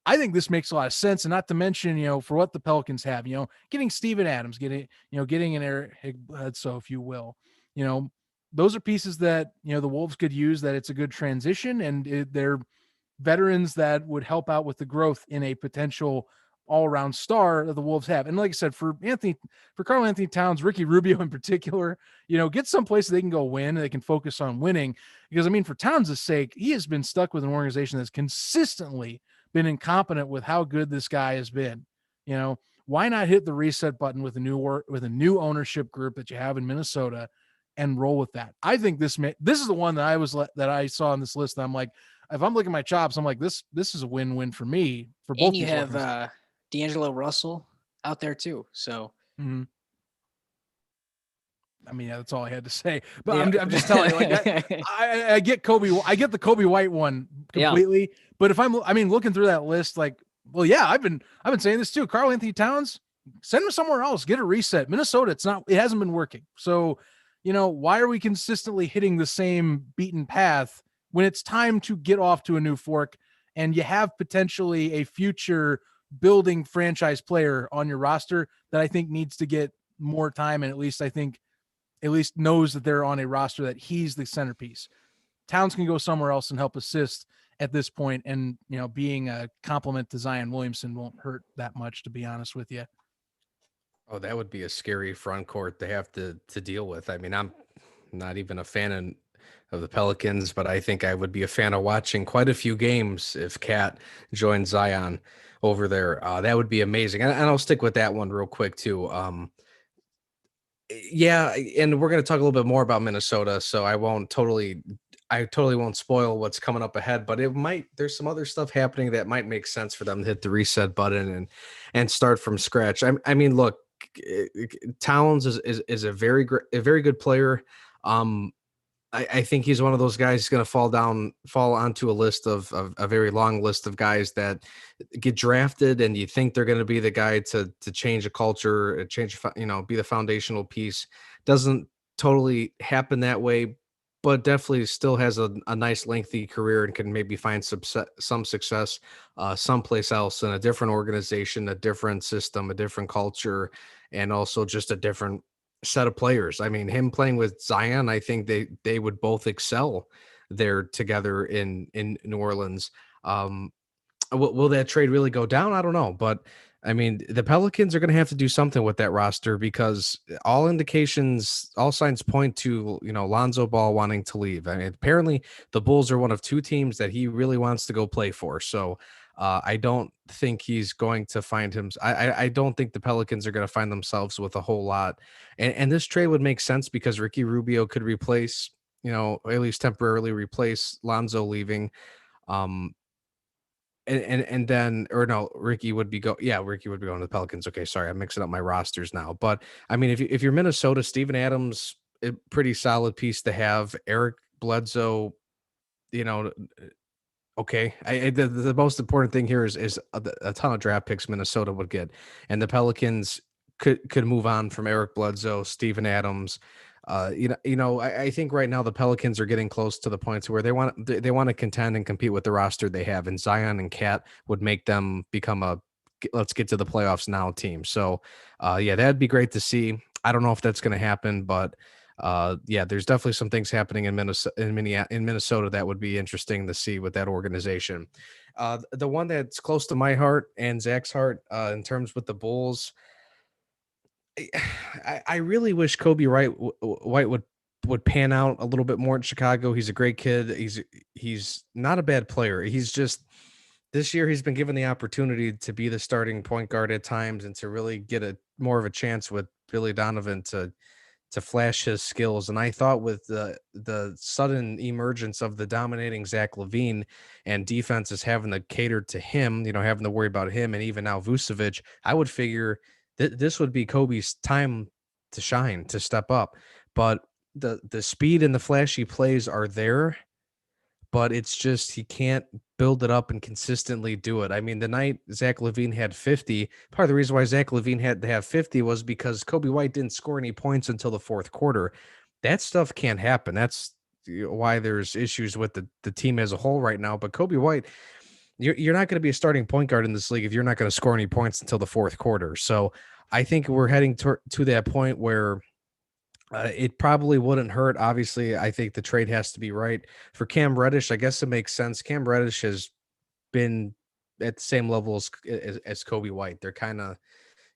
I think this makes a lot of sense. And not to mention, for what the Pelicans have, getting Steven Adams, getting an Eric Bledsoe, if you will, those are pieces that, the Wolves could use, that it's a good transition, and they're veterans that would help out with the growth in a potential all-around star that the Wolves have. And like I said, for Karl Anthony Towns, Ricky Rubio in particular, get someplace they can go win and they can focus on winning. Because for Towns' sake, he has been stuck with an organization that's consistently been incompetent with how good this guy has been. Why not hit the reset button with a new ownership group that you have in Minnesota and roll with that? I think this is the one that I saw on this list that I'm like, if I'm looking at my chops, I'm like, this is a win-win for me, for both. And you have D'Angelo Russell out there too. So, that's all I had to say. But yeah. I'm just telling you, like, I get Kobe. I get the Kobe White one completely. Yeah. But if I'm looking through that list, like, well, yeah, I've been saying this too. Karl Anthony Towns, send him somewhere else. Get a reset. Minnesota, it hasn't been working. So, why are we consistently hitting the same beaten path when it's time to get off to a new fork, and you have potentially a future building franchise player on your roster that I think needs to get more time, and at least knows that they're on a roster that he's the centerpiece. Towns can go somewhere else and help assist at this point, and being a compliment to Zion Williamson won't hurt that much, to be honest with you. Oh, that would be a scary front court to have to deal with. I'm not even a fan of the Pelicans, but I think I would be a fan of watching quite a few games if Cat joined Zion over there. That would be amazing. And I'll stick with that one real quick too. Yeah, and we're going to talk a little bit more about Minnesota, so I totally won't spoil what's coming up ahead, but there's some other stuff happening that might make sense for them to hit the reset button and start from scratch. Look, Towns is a very good player. I think he's one of those guys who's going to fall onto a list of a very long list of guys that get drafted, and you think they're going to be the guy to change a culture, be the foundational piece. Doesn't totally happen that way, but definitely still has a nice lengthy career and can maybe find some success someplace else in a different organization, a different system, a different culture, and also just a different set of players. Him playing with Zion, I think they would both excel there together in New Orleans. Will that trade really go down? I don't know, but the Pelicans are going to have to do something with that roster, because all signs point to Lonzo Ball wanting to leave. Apparently the Bulls are one of two teams that he really wants to go play for. So I don't think he's going to find him. I don't think the Pelicans are going to find themselves with a whole lot. And this trade would make sense because Ricky Rubio could replace, at least temporarily replace Lonzo leaving. And then, or no, Ricky would be going to the Pelicans. Okay, sorry, I'm mixing up my rosters now. But if you're Minnesota, Steven Adams, a pretty solid piece to have. Eric Bledsoe, okay. The most important thing here is a ton of draft picks Minnesota would get, and the Pelicans could move on from Eric Bledsoe, Steven Adams. I think right now the Pelicans are getting close to the point where they want to contend and compete with the roster they have, and Zion and Cat would make them become a let's get to the playoffs now team. So, that'd be great to see. I don't know if that's going to happen, but there's definitely some things happening in Minnesota that would be interesting to see with that organization. The one that's close to my heart and Zach's heart in terms with the Bulls, I really wish Kobe White would pan out a little bit more in Chicago. He's a great kid. He's not a bad player. He's just this year he's been given the opportunity to be the starting point guard at times and to really get a more of a chance with Billy Donovan to flash his skills. And I thought with the sudden emergence of the dominating Zach LaVine and defenses having to cater to him, having to worry about him, and even now Vucevic, I would figure that this would be Kobe's time to shine, to step up. But the speed and the flashy plays are there, but it's just he can't build it up and consistently do it. I mean, the night Zach LaVine had 50, part of the reason why Zach LaVine had to have 50 was because Kobe White didn't score any points until the fourth quarter. That stuff can't happen. That's why there's issues with the team as a whole right now. But Kobe White, you're not going to be a starting point guard in this league if you're not going to score any points until the fourth quarter. So I think we're heading to that point where it probably wouldn't hurt. Obviously, I think the trade has to be right for Cam Reddish. I guess it makes sense. Cam Reddish has been at the same level as Kobe White. They're kind of,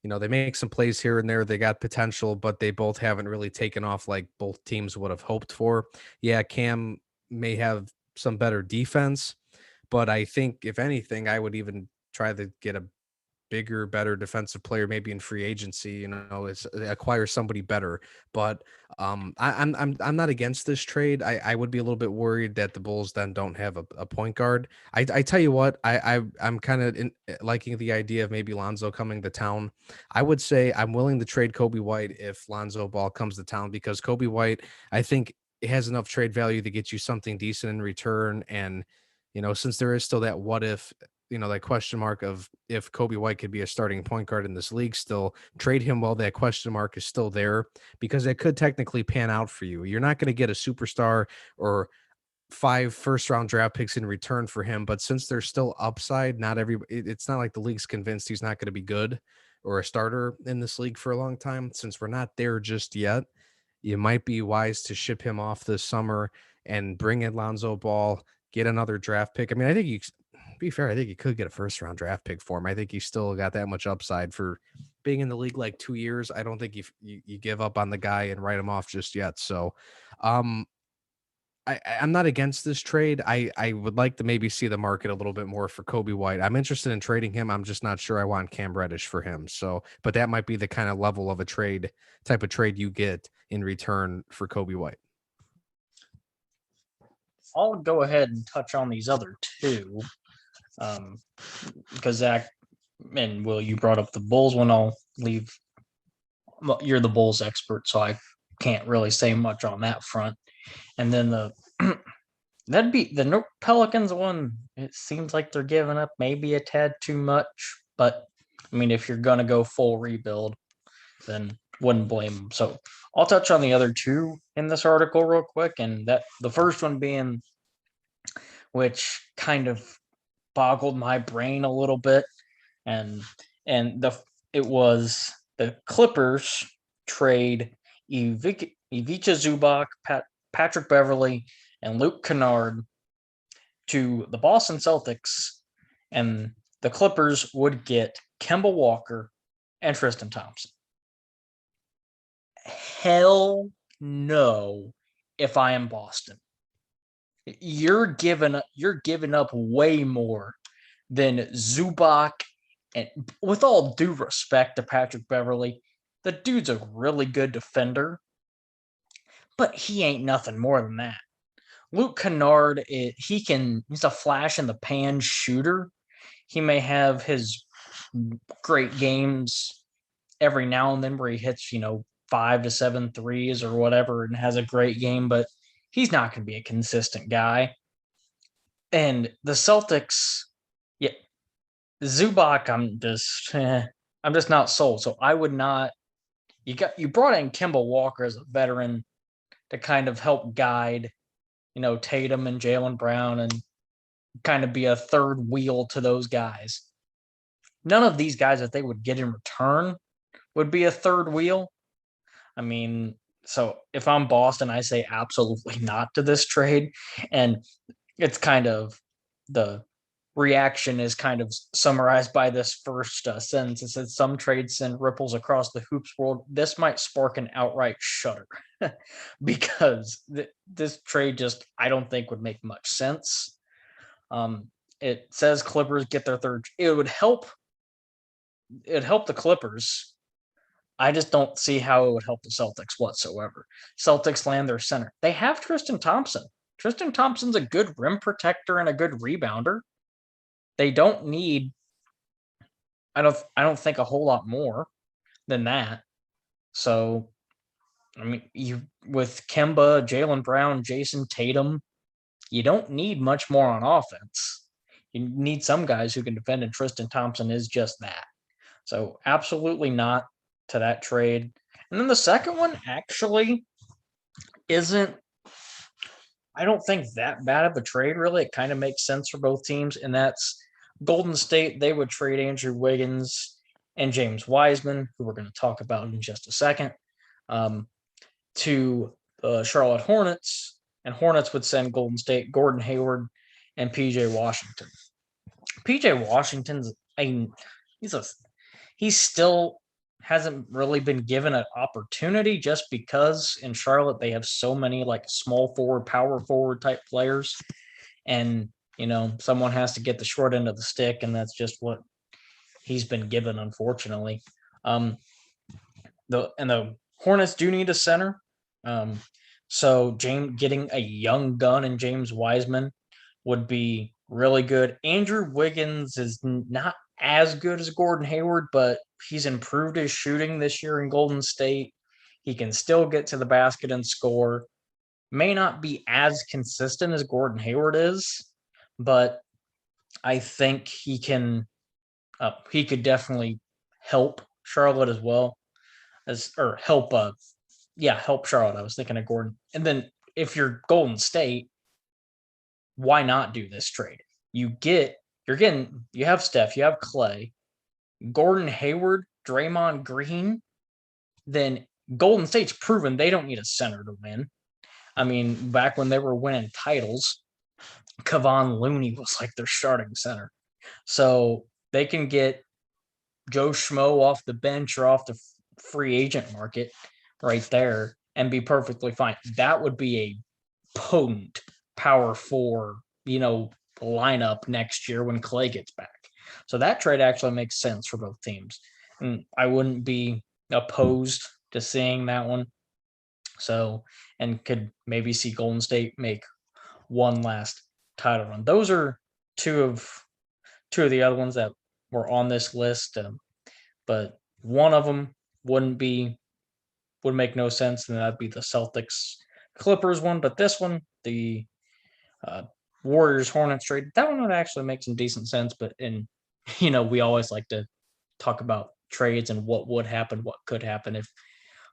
they make some plays here and there. They got potential, but they both haven't really taken off like both teams would have hoped for. Yeah, Cam may have some better defense, but I think if anything, I would even try to get a bigger, better defensive player, maybe in free agency, acquire somebody better. But I'm not against this trade. I would be a little bit worried that the Bulls then don't have a point guard. I tell you what, I'm kind of liking the idea of maybe Lonzo coming to town. I would say I'm willing to trade Kobe White if Lonzo Ball comes to town, because Kobe White, I think, it has enough trade value to get you something decent in return. And since there is still that what if, that question mark of if Kobe White could be a starting point guard in this league, still trade him while that question mark is still there, because it could technically pan out for you. You're not going to get a superstar or 5 first-round draft picks in return for him, but since there's still upside, it's not like the league's convinced he's not going to be good or a starter in this league for a long time. Since we're not there just yet, you might be wise to ship him off this summer and bring in Lonzo Ball, get another draft pick. I mean, I think be fair, I think you could get a first round draft pick for him. I think he's still got that much upside for being in the league like 2 years. I don't think you give up on the guy and write him off just yet. So I'm not against this trade. I would like to maybe see the market a little bit more for Kobe White. I'm interested in trading him. I'm just not sure I want Cam Reddish for him. So, but that might be the kind of level of type of trade you get in return for Kobe White. I'll go ahead and touch on these other two. Because Zach and Will, you brought up the Bulls one. I'll leave. Well, you're the Bulls expert, so I can't really say much on that front. And then that'd be the Pelicans one. It seems like they're giving up maybe a tad too much, but I mean, if you're gonna go full rebuild, then wouldn't blame them. So I'll touch on the other two in this article real quick, and that the first one being, which kind of boggled my brain a little bit, and it was the Clippers trade Ivica Zubac, Patrick Beverly, and Luke Kennard to the Boston Celtics, and the Clippers would get Kemba Walker and Tristan Thompson. Hell no, if I am Boston. You're giving up way more than Zubac, and with all due respect to Patrick Beverly, the dude's a really good defender, but he ain't nothing more than that. Luke Kennard, he's a flash in the pan shooter. He may have his great games every now and then where he hits, 5 to 7 threes or whatever and has a great game, but he's not going to be a consistent guy. And the Celtics, yeah, Zubac, I'm just not sold. So I would not. You brought in Kemba Walker as a veteran to kind of help guide, Tatum and Jaylen Brown and kind of be a third wheel to those guys. None of these guys that they would get in return would be a third wheel. I mean, so if I'm Boston, I say absolutely not to this trade. And it's kind of the reaction is kind of summarized by this first sentence. It says, some trades send ripples across the hoops world. This might spark an outright shudder because this trade just, I don't think would make much sense. it says Clippers get their third. It would help. It'd help the Clippers. I just don't see how it would help the Celtics whatsoever. Celtics land their center. They have Tristan Thompson. Tristan Thompson's a good rim protector and a good rebounder. They don't need. I don't think a whole lot more than that. So, I mean, you with Kemba, Jaylen Brown, Jason Tatum, you don't need much more on offense. You need some guys who can defend, and Tristan Thompson is just that. So, absolutely not to that trade. And then the second one actually isn't, I don't think that bad of a trade, really. It kind of makes sense for both teams, and that's Golden State. They would trade Andrew Wiggins and James Wiseman, who we're going to talk about in just a second, to the Charlotte Hornets, and Hornets would send Golden State Gordon Hayward and PJ Washington. PJ Washington's, he still hasn't really been given an opportunity, just because in Charlotte they have so many like small forward, power forward type players, and someone has to get the short end of the stick, and that's just what he's been given, unfortunately. The Hornets do need a center. So getting a young gun in James Wiseman would be really good. Andrew Wiggins is not as good as Gordon Hayward, but he's improved his shooting this year in Golden State. He can still get to the basket and score. May not be as consistent as Gordon Hayward is, but I think he can. He could definitely help Charlotte as well help Charlotte. I was thinking of Gordon. And then if you're Golden State, why not do this trade? You have Steph, you have Clay, Gordon Hayward, Draymond Green. Then Golden State's proven they don't need a center to win. I mean, back when they were winning titles, Kevon Looney was like their starting center. So they can get Joe Schmo off the bench or off the free agent market right there and be perfectly fine. That would be a potent power four, lineup next year when Clay gets back. So that trade actually makes sense for both teams. And I wouldn't be opposed to seeing that one. So, and could maybe see Golden State make one last title run. Those are two of the other ones that were on this list. But one of them would make no sense, and that'd be the Celtics Clippers one. But this one, the Warriors Hornets trade, that one would actually make some decent sense. But we always like to talk about trades and what would happen, what could happen if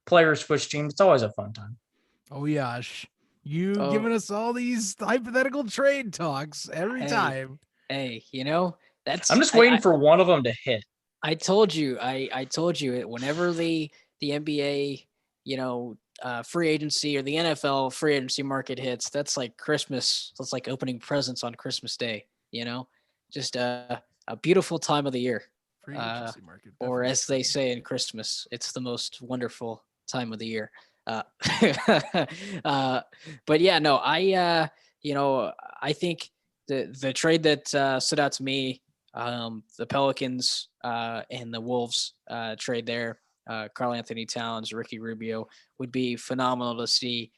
players switch teams. It's always a fun time. Oh, Yash, giving us all these hypothetical trade talks every time. Hey, that's. I'm just waiting for one of them to hit. I told you it. Whenever the NBA, free agency or the NFL free agency market hits, that's like Christmas. That's like opening presents on Christmas Day. Just a beautiful time of the year. Free agency market, or as they say in Christmas, it's the most wonderful time of the year. But yeah, no, I think the trade that stood out to me, the Pelicans and the Wolves trade there, Karl Anthony Towns, Ricky Rubio, would be phenomenal to see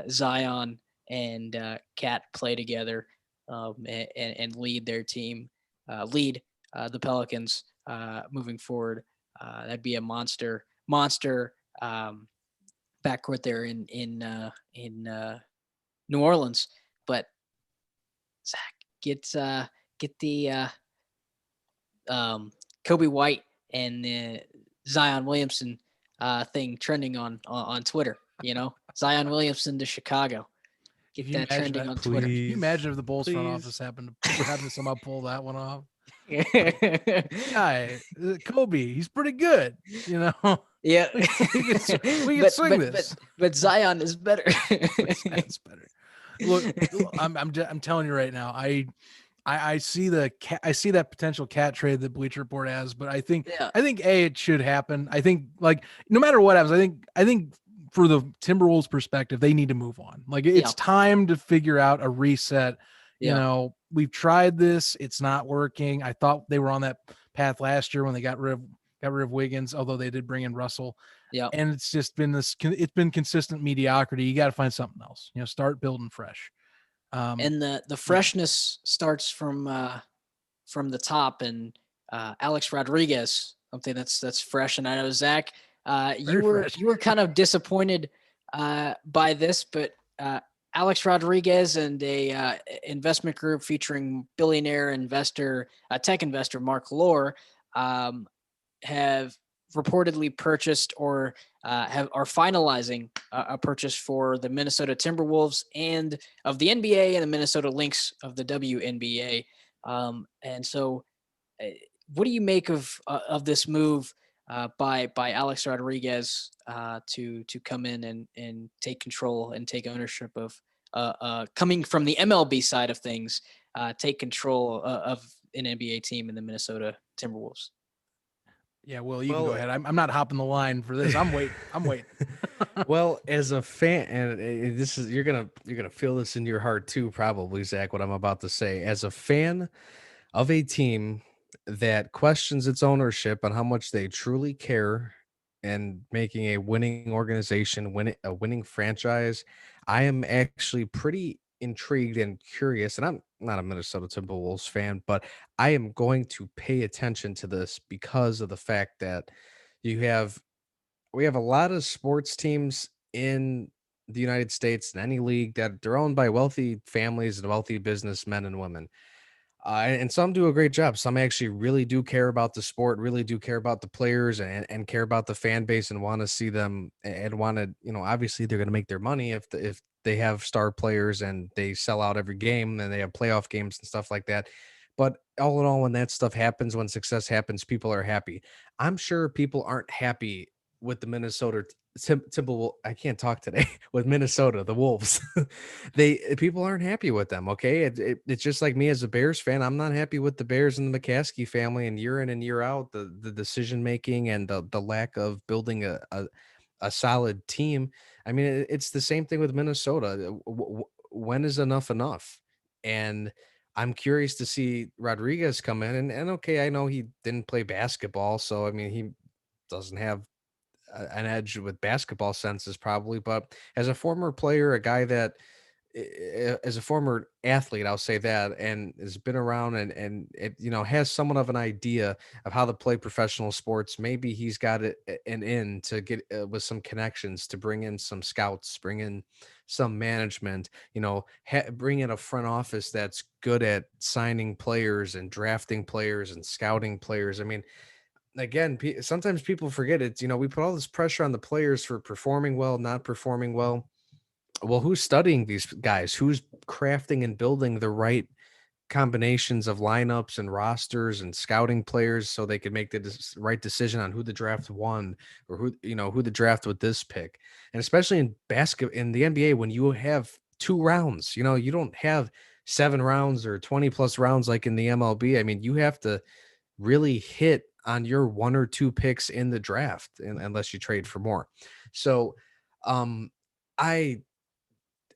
Zion and Cat play together and lead their team, lead the Pelicans moving forward. That'd be a monster backcourt there in New Orleans. But Zach, get the Kobe White and Zion Williamson thing trending on Twitter. Zion Williamson to Chicago. Get that trending on Twitter. Can you imagine if the Bulls front office happened to somehow pull that one off? Guy, Kobe, he's pretty good, Yeah, we can swing this. But Zion is better. Zion's better. Look, I'm telling you right now, I see that potential Cat trade that Bleacher Report has, but I think it should happen. I think like no matter what happens, I think for the Timberwolves perspective, they need to move on. Like it's time to figure out a reset. You know, we've tried this. It's not working. I thought they were on that path last year when they got rid of Wiggins, although they did bring in Russell. Yeah. And it's just been it's been consistent mediocrity. You got to find something else, start building fresh. And the freshness starts from the top, and Alex Rodriguez, something that's fresh. And I know Zach, you were kind of disappointed by this, but Alex Rodriguez and a investment group featuring billionaire investor, tech investor Mark Lohr, have reportedly purchased or are finalizing a purchase for the Minnesota Timberwolves and of the NBA and the Minnesota Lynx of the WNBA. And so, what do you make of this move by Alex Rodriguez to come in and take control and take ownership of coming from the MLB side of things, take control of an NBA team in the Minnesota Timberwolves? Yeah, well, you can go ahead. I'm not hopping the line for this. I'm waiting. Well, as a fan, and this is you're gonna feel this in your heart too, probably, Zach. What I'm about to say, as a fan of a team that questions its ownership on how much they truly care and making a winning organization, a winning franchise, I am actually pretty intrigued and curious. And I'm not a Minnesota Timberwolves fan, but I am going to pay attention to this because of the fact that you have we have a lot of sports teams in the United States in any league that they're owned by wealthy families and wealthy businessmen and women. And some do a great job. Some actually really do care about the sport, really do care about the players and care about the fan base and want to see them and want to, obviously they're going to make their money if they have star players and they sell out every game and they have playoff games and stuff like that. But all in all, when that stuff happens, when success happens, people are happy. I'm sure people aren't happy with the Minnesota Timberwolves. I can't talk today with Minnesota, the Wolves. People aren't happy with them. Okay, it's just like me as a Bears fan. I'm not happy with the Bears and the McCaskey family, and year in and year out, the decision making and the lack of building a solid team. I mean, it's the same thing with Minnesota. When is enough enough? And I'm curious to see Rodriguez come in, and okay, I know he didn't play basketball, so I mean he doesn't have an edge with basketball senses probably, but as a former player, a guy that as a former athlete, I'll say that, and has been around and it, has somewhat of an idea of how to play professional sports. Maybe he's got an in to get with some connections to bring in some scouts, bring in some management, bring in a front office that's good at signing players and drafting players and scouting players. I mean, again, sometimes people forget it. We put all this pressure on the players for performing well, not performing well. Well, who's studying these guys? Who's crafting and building the right combinations of lineups and rosters and scouting players so they can make the right decision on who the draft won or who the draft with this pick? And especially in in the NBA, when you have 2 rounds, you don't have 7 rounds or 20 plus rounds like in the MLB. I mean, you have to really hit on your 1 or 2 picks in the draft unless you trade for more. So I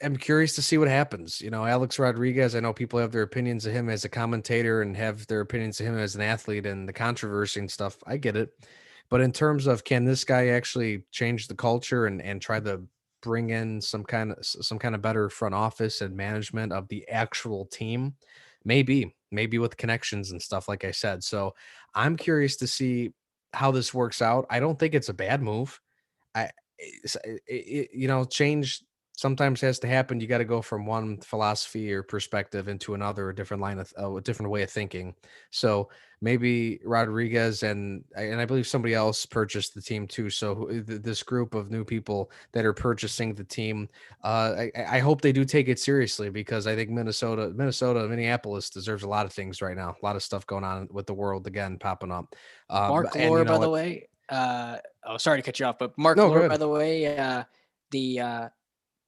am curious to see what happens. Alex Rodriguez, I know people have their opinions of him as a commentator and have their opinions of him as an athlete and the controversy and stuff. I get it. But in terms of, can this guy actually change the culture and try to bring in some kind of better front office and management of the actual team? Maybe with connections and stuff, like I said. So I'm curious to see how this works out. I don't think it's a bad move. Change sometimes has to happen. You got to go from one philosophy or perspective into another, a different line of a different way of thinking. So maybe Rodriguez and I believe somebody else purchased the team too. So this group of new people that are purchasing the team, I hope they do take it seriously, because I think Minneapolis deserves a lot of things right now. A lot of stuff going on with the world again popping up. Mark Lohr, by the way. Sorry to cut you off, but Mark Lohr, by the way, the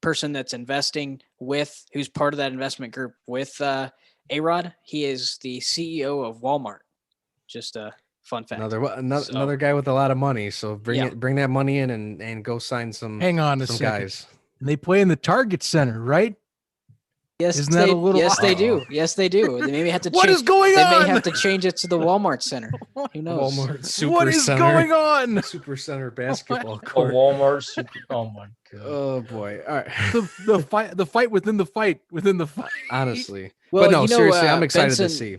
person that's investing who's part of that investment group with A-Rod, he is the CEO of Walmart. Just a fun fact. Another guy with a lot of money. So bring that money in and go sign some. Hang on a some second. guys. And they play in the Target Center, right? Yes, Isn't that a little? Yes, they odd? do. Yes, they do. They maybe have to. What change, is going They on? may have to change it to the Walmart Center. Who knows? Walmart Super What is Center. going on? Super Center basketball A court. Walmart super. Oh my god. Oh boy. All right. The fight within the fight within the fight. Honestly. Well, but no, you know, seriously, I'm excited to Benson, see.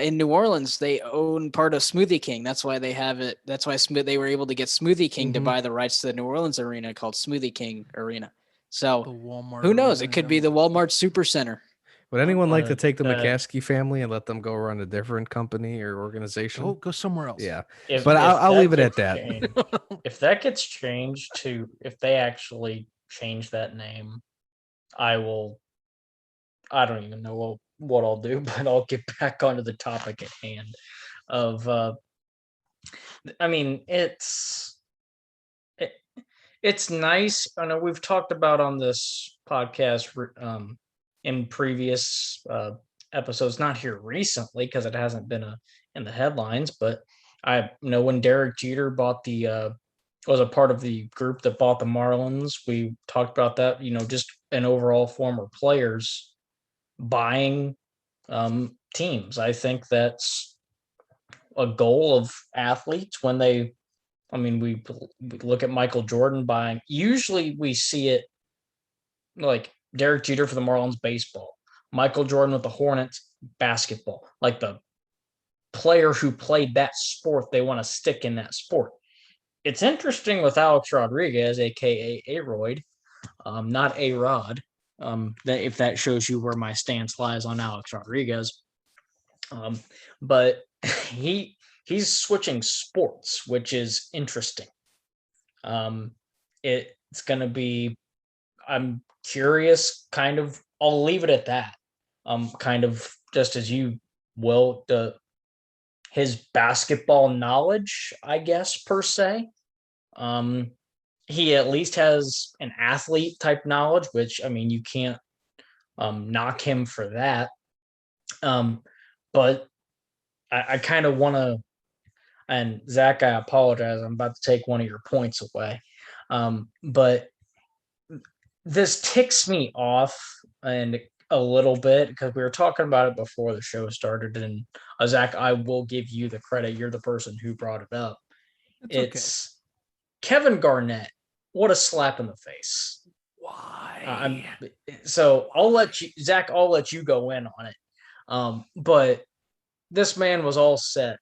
In New Orleans, they own part of Smoothie King. That's why they have it. That's why they were able to get Smoothie King to Mhm. buy the rights to the New Orleans arena called Smoothie King Arena. The So Walmart. who knows? arena, It could be the Walmart Super Center. Would anyone like to take the that- McCaskey family and let them go run a different company or organization? Go somewhere else. Yeah. If, But I'll leave it at gets that. changed- if that gets changed to, if they actually change that name, I don't even know what I'll do, but I'll get back onto the topic at hand of, I mean, it's nice. I know we've talked about on this podcast in previous episodes, not here recently because it hasn't been in the headlines, but I know when Derek Jeter bought was a part of the group that bought the Marlins, we talked about that, just an overall former players buying teams. I think that's a goal of athletes when they, I mean, we look at Michael Jordan buying. Usually, we see it like Derek Jeter for the Marlins baseball, Michael Jordan with the Hornets basketball. Like the player who played that sport, they want to stick in that sport. It's interesting with Alex Rodriguez, aka Aroyd, not A Rod. That if that shows you where my stance lies on Alex Rodriguez, but he's switching sports, which is interesting. It's going to be, I'm curious, kind of, I'll leave it at that. Kind of just as you will, his basketball knowledge, I guess, per se. He at least has an athlete type knowledge, which, I mean, you can't knock him for that. But I kind of want to, and Zach, I apologize. I'm about to take one of your points away. But this ticks me off and a little bit because we were talking about it before the show started. And Zach, I will give you the credit. You're the person who brought it up. It's Kevin Garnett. What a slap in the face. Why? So I'll let you, Zach, I'll let you go in on it. But this man was all set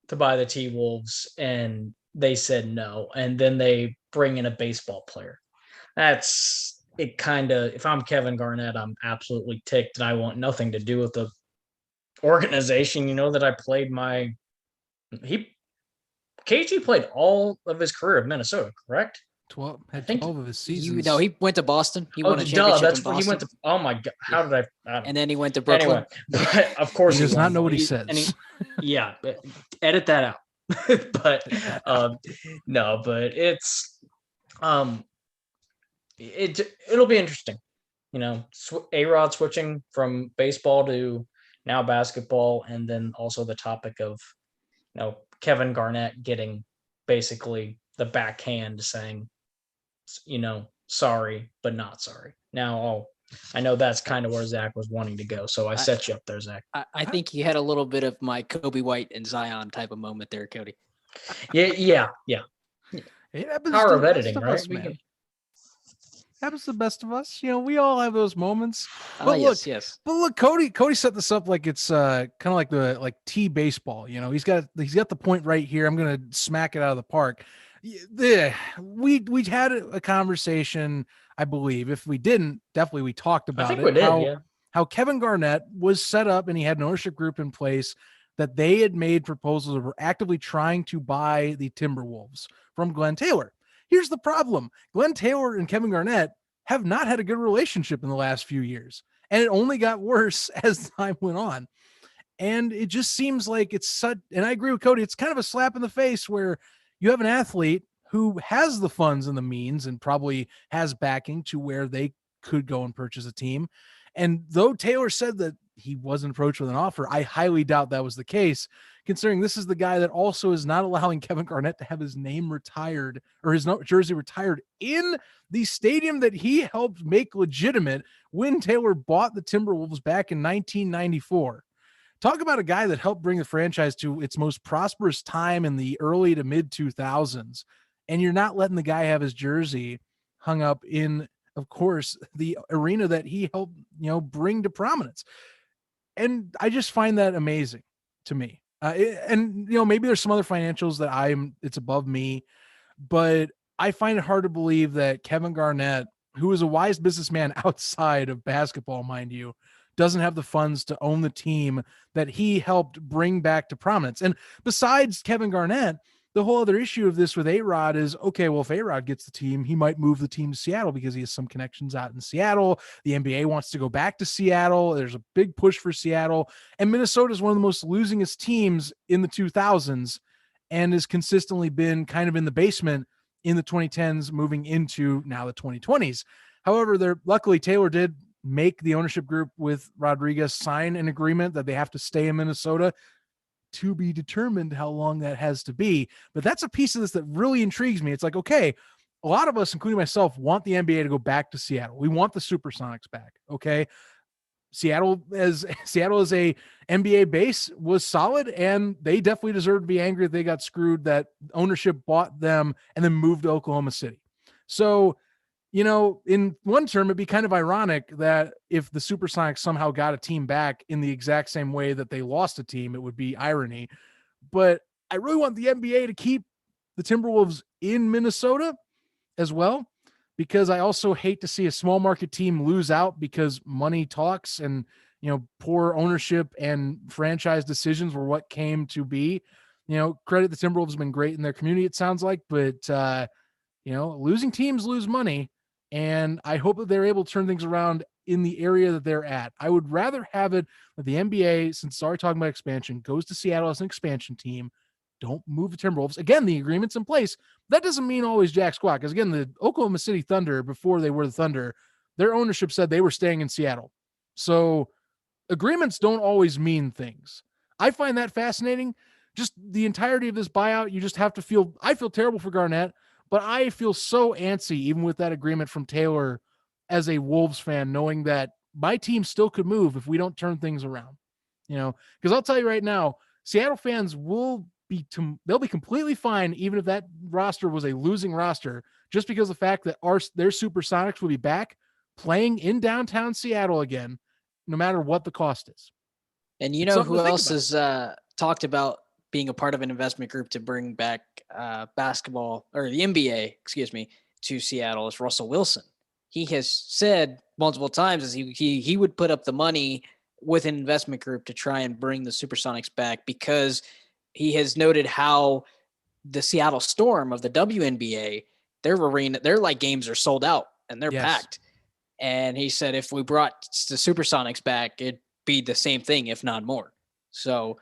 to buy the T-Wolves and they said no. And then they bring in a baseball player. That's it. Kind of, if I'm Kevin Garnett, I'm absolutely ticked and I want nothing to do with the organization. You know that I played KG played all of his career at Minnesota, correct? 12 I had think 12 of his seasons. He went to Boston. He Oh, won a duh, championship that's in where Boston. he went to. Oh my god, how did I and then he went to Brooklyn. Anyway, but of course He does not won. know what he He- says. and yeah, but edit that out. But no, but it's it'll be interesting. A-Rod switching from baseball to now basketball, and then also the topic of Kevin Garnett getting basically the backhand saying, sorry, but not sorry. Now, I know that's kind of where Zach was wanting to go, so I set you up there, Zach. I think he had a little bit of my Kobe White and Zion type of moment there, Cody. Yeah. It happens Power to of the best editing, of right? us, man. Happens to the best of us. We all have those moments. But Yes. But look, Cody set this up like it's kind of like T baseball. He's got the point right here. I'm gonna smack it out of the park. We had a conversation, I believe. If we didn't, definitely we talked about I think it. we did, How Kevin Garnett was set up and he had an ownership group in place that they had made proposals that were actively trying to buy the Timberwolves from Glenn Taylor. Here's the problem. Glenn Taylor and Kevin Garnett have not had a good relationship in the last few years, and it only got worse as time went on. And it just seems like and I agree with Cody, it's kind of a slap in the face where you have an athlete who has the funds and the means and probably has backing to where they could go and purchase a team. And though Taylor said that he wasn't approached with an offer. I highly doubt that was the case, considering this is the guy that also is not allowing Kevin Garnett to have his name retired or his jersey retired in the stadium that he helped make legitimate when Taylor bought the Timberwolves back in 1994. Talk about a guy that helped bring the franchise to its most prosperous time in the early to mid 2000s. And you're not letting the guy have his jersey hung up in, of course, the arena that he helped, bring to prominence. And I just find that amazing to me. Maybe there's some other financials that it's above me, but I find it hard to believe that Kevin Garnett, who is a wise businessman outside of basketball, mind you, doesn't have the funds to own the team that he helped bring back to prominence. And besides Kevin Garnett, the whole other issue of this with A-Rod is, okay, well, if A-Rod gets the team, he might move the team to Seattle because he has some connections out in Seattle. The NBA wants to go back to Seattle. There's a big push for Seattle. And Minnesota is one of the most losingest teams in the 2000s and has consistently been kind of in the basement in the 2010s, moving into now the 2020s. However, luckily Taylor did make the ownership group with Rodriguez sign an agreement that they have to stay in Minnesota, to be determined how long that has to be. But that's a piece of this that really intrigues me. It's like, okay, a lot of us, including myself, want the NBA to go back to Seattle. We want the Supersonics back. Okay. Seattle as a NBA base was solid, and they definitely deserve to be angry that they got screwed, that ownership bought them and then moved to Oklahoma City. So, in one term, it'd be kind of ironic that if the Supersonics somehow got a team back in the exact same way that they lost a team, it would be irony. But I really want the NBA to keep the Timberwolves in Minnesota as well, because I also hate to see a small market team lose out because money talks and, poor ownership and franchise decisions were what came to be. Credit the Timberwolves have been great in their community, it sounds like, but, losing teams lose money. And I hope that they're able to turn things around in the area that they're at. I would rather have it that the NBA, since it's already talking about expansion, goes to Seattle as an expansion team. Don't move the Timberwolves. Again, the agreement's in place. That doesn't mean always jack squat, because again, the Oklahoma City Thunder, before they were the Thunder, their ownership said they were staying in Seattle. So agreements don't always mean things. I find that fascinating. Just the entirety of this buyout, you just have to I feel terrible for Garnett, but I feel so antsy, even with that agreement from Taylor, as a Wolves fan, knowing that my team still could move if we don't turn things around. Because I'll tell you right now, Seattle fans they'll be completely fine, even if that roster was a losing roster, just because of the fact that their Supersonics will be back playing in downtown Seattle again, no matter what the cost is. And who else has talked about being a part of an investment group to bring back basketball, or the NBA, to Seattle, is Russell Wilson. He has said multiple times as he would put up the money with an investment group to try and bring the Supersonics back, because he has noted how the Seattle Storm of the WNBA, their games are sold out and they're packed. And he said if we brought the Supersonics back, it'd be the same thing, if not more. So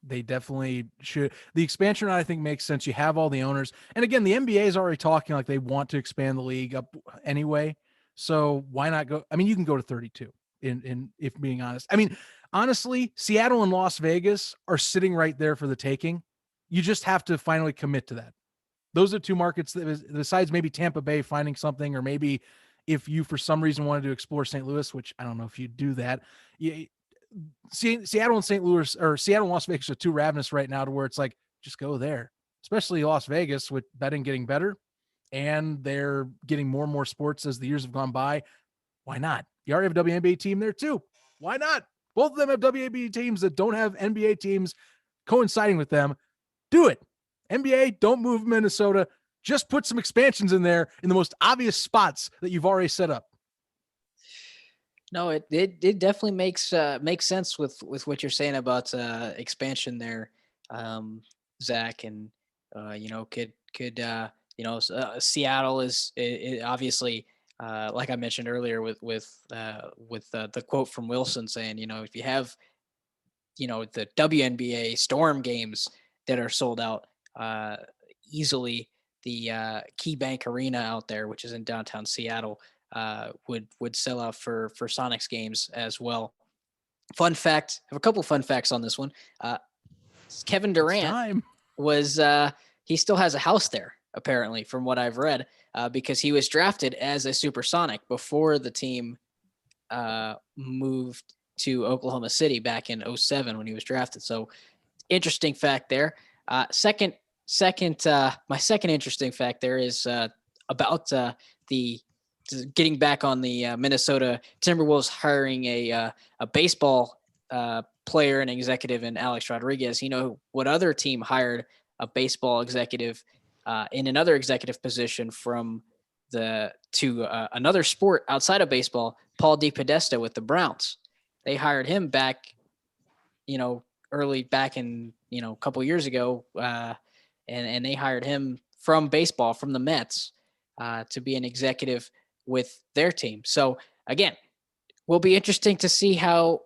they definitely should. The expansion, I think, makes sense. You have all the owners. And again, the NBA is already talking like they want to expand the league up anyway. So why not go? I mean, you can go to 32 if being honest. I mean, honestly, Seattle and Las Vegas are sitting right there for the taking. You just have to finally commit to that. Those are two markets that, besides maybe Tampa Bay finding something, or maybe if you for some reason wanted to explore St. Louis, which I don't know if you do that. Seattle and St. Louis, or Seattle and Las Vegas, are too ravenous right now to where it's like, just go there, especially Las Vegas with betting getting better and they're getting more and more sports as the years have gone by. Why not? You already have a WNBA team there too. Why not? Both of them have WNBA teams that don't have NBA teams coinciding with them. Do it. NBA, don't move Minnesota. Just put some expansions in there in the most obvious spots that you've already set up. No, it definitely makes sense with what you're saying about expansion there, Zach, and Seattle is obviously like I mentioned earlier with the quote from Wilson saying, if you have the WNBA Storm games that are sold out easily, the KeyBank Arena out there, which is in downtown Seattle, would sell out for Sonics games as well. fun fact, I have a couple fun facts on this one. Kevin Durant was he still has a house there, apparently, from what I've read, because he was drafted as a Supersonic before the team moved to Oklahoma City back in 2007 when he was drafted. So interesting fact there. My second interesting fact there is about the getting back on the Minnesota Timberwolves hiring a baseball player and executive in Alex Rodriguez. You know what other team hired a baseball executive in another executive position from another sport outside of baseball? Paul DePodesta with the Browns. They hired him back, early back in, a couple years ago, and they hired him from baseball, from the Mets, to be an executive with their team. So again, will be interesting to see how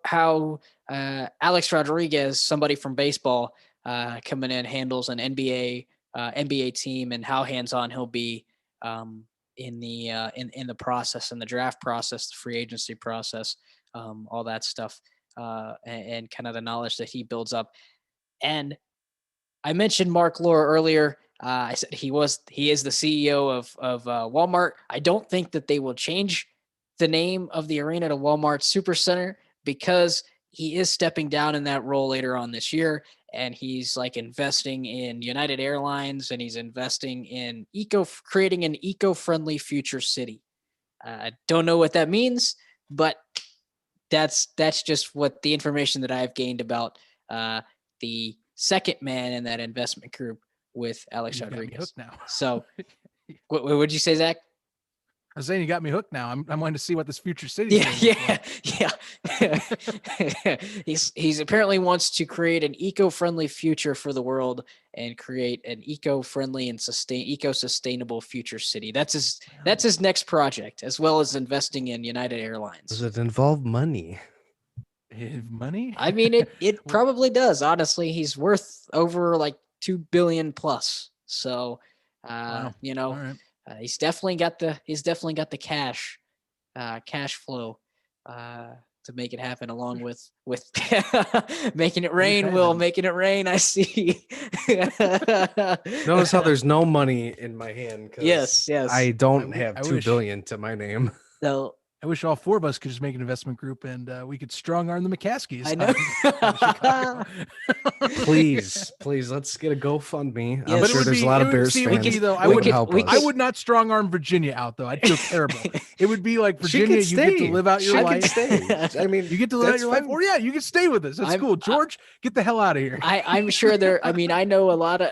Alex Rodriguez, somebody from baseball, coming in, handles an NBA team, and how hands-on he'll be in the process, in the draft process, the free agency process, all that stuff, and kind of the knowledge that he builds up. And I mentioned Mark Lore earlier. I said he is the CEO of Walmart. I don't think that they will change the name of the arena to Walmart Supercenter, because he is stepping down in that role later on this year, and he's like investing in United Airlines, and he's investing in creating an eco-friendly future city. I don't know what that means, but that's just what the information that I've gained about the second man in that investment group with Alex Rodriguez. Now. So what would you say, Zach? I was saying, you got me hooked now. I'm wanting to see what this future city. Yeah. He's apparently wants to create an eco-friendly future for the world and create an eco-friendly and eco-sustainable future city. That's his next project, as well as investing in United Airlines. Does it involve money? Money? I mean, it probably does. Honestly, he's worth over like $2 billion plus. So, wow. All right. He's definitely got the cash flow to make it happen, along with making it rain. Making it rain. I see. Notice how there's no money in my hand. Yes. I don't have $2 billion to my name. So I wish all four of us could just make an investment group, and we could strong arm the McCaskies. I know. Please, let's get a GoFundMe. Yes. I'm sure there's a lot of Bears fans. I would not strong arm Virginia out, though. I'd feel terrible. It would be like, Virginia, you get to live out your life. I mean, you get to live out your life. Or yeah, you can stay with us. That's cool. George, get the hell out of here. I'm sure I know a lot of,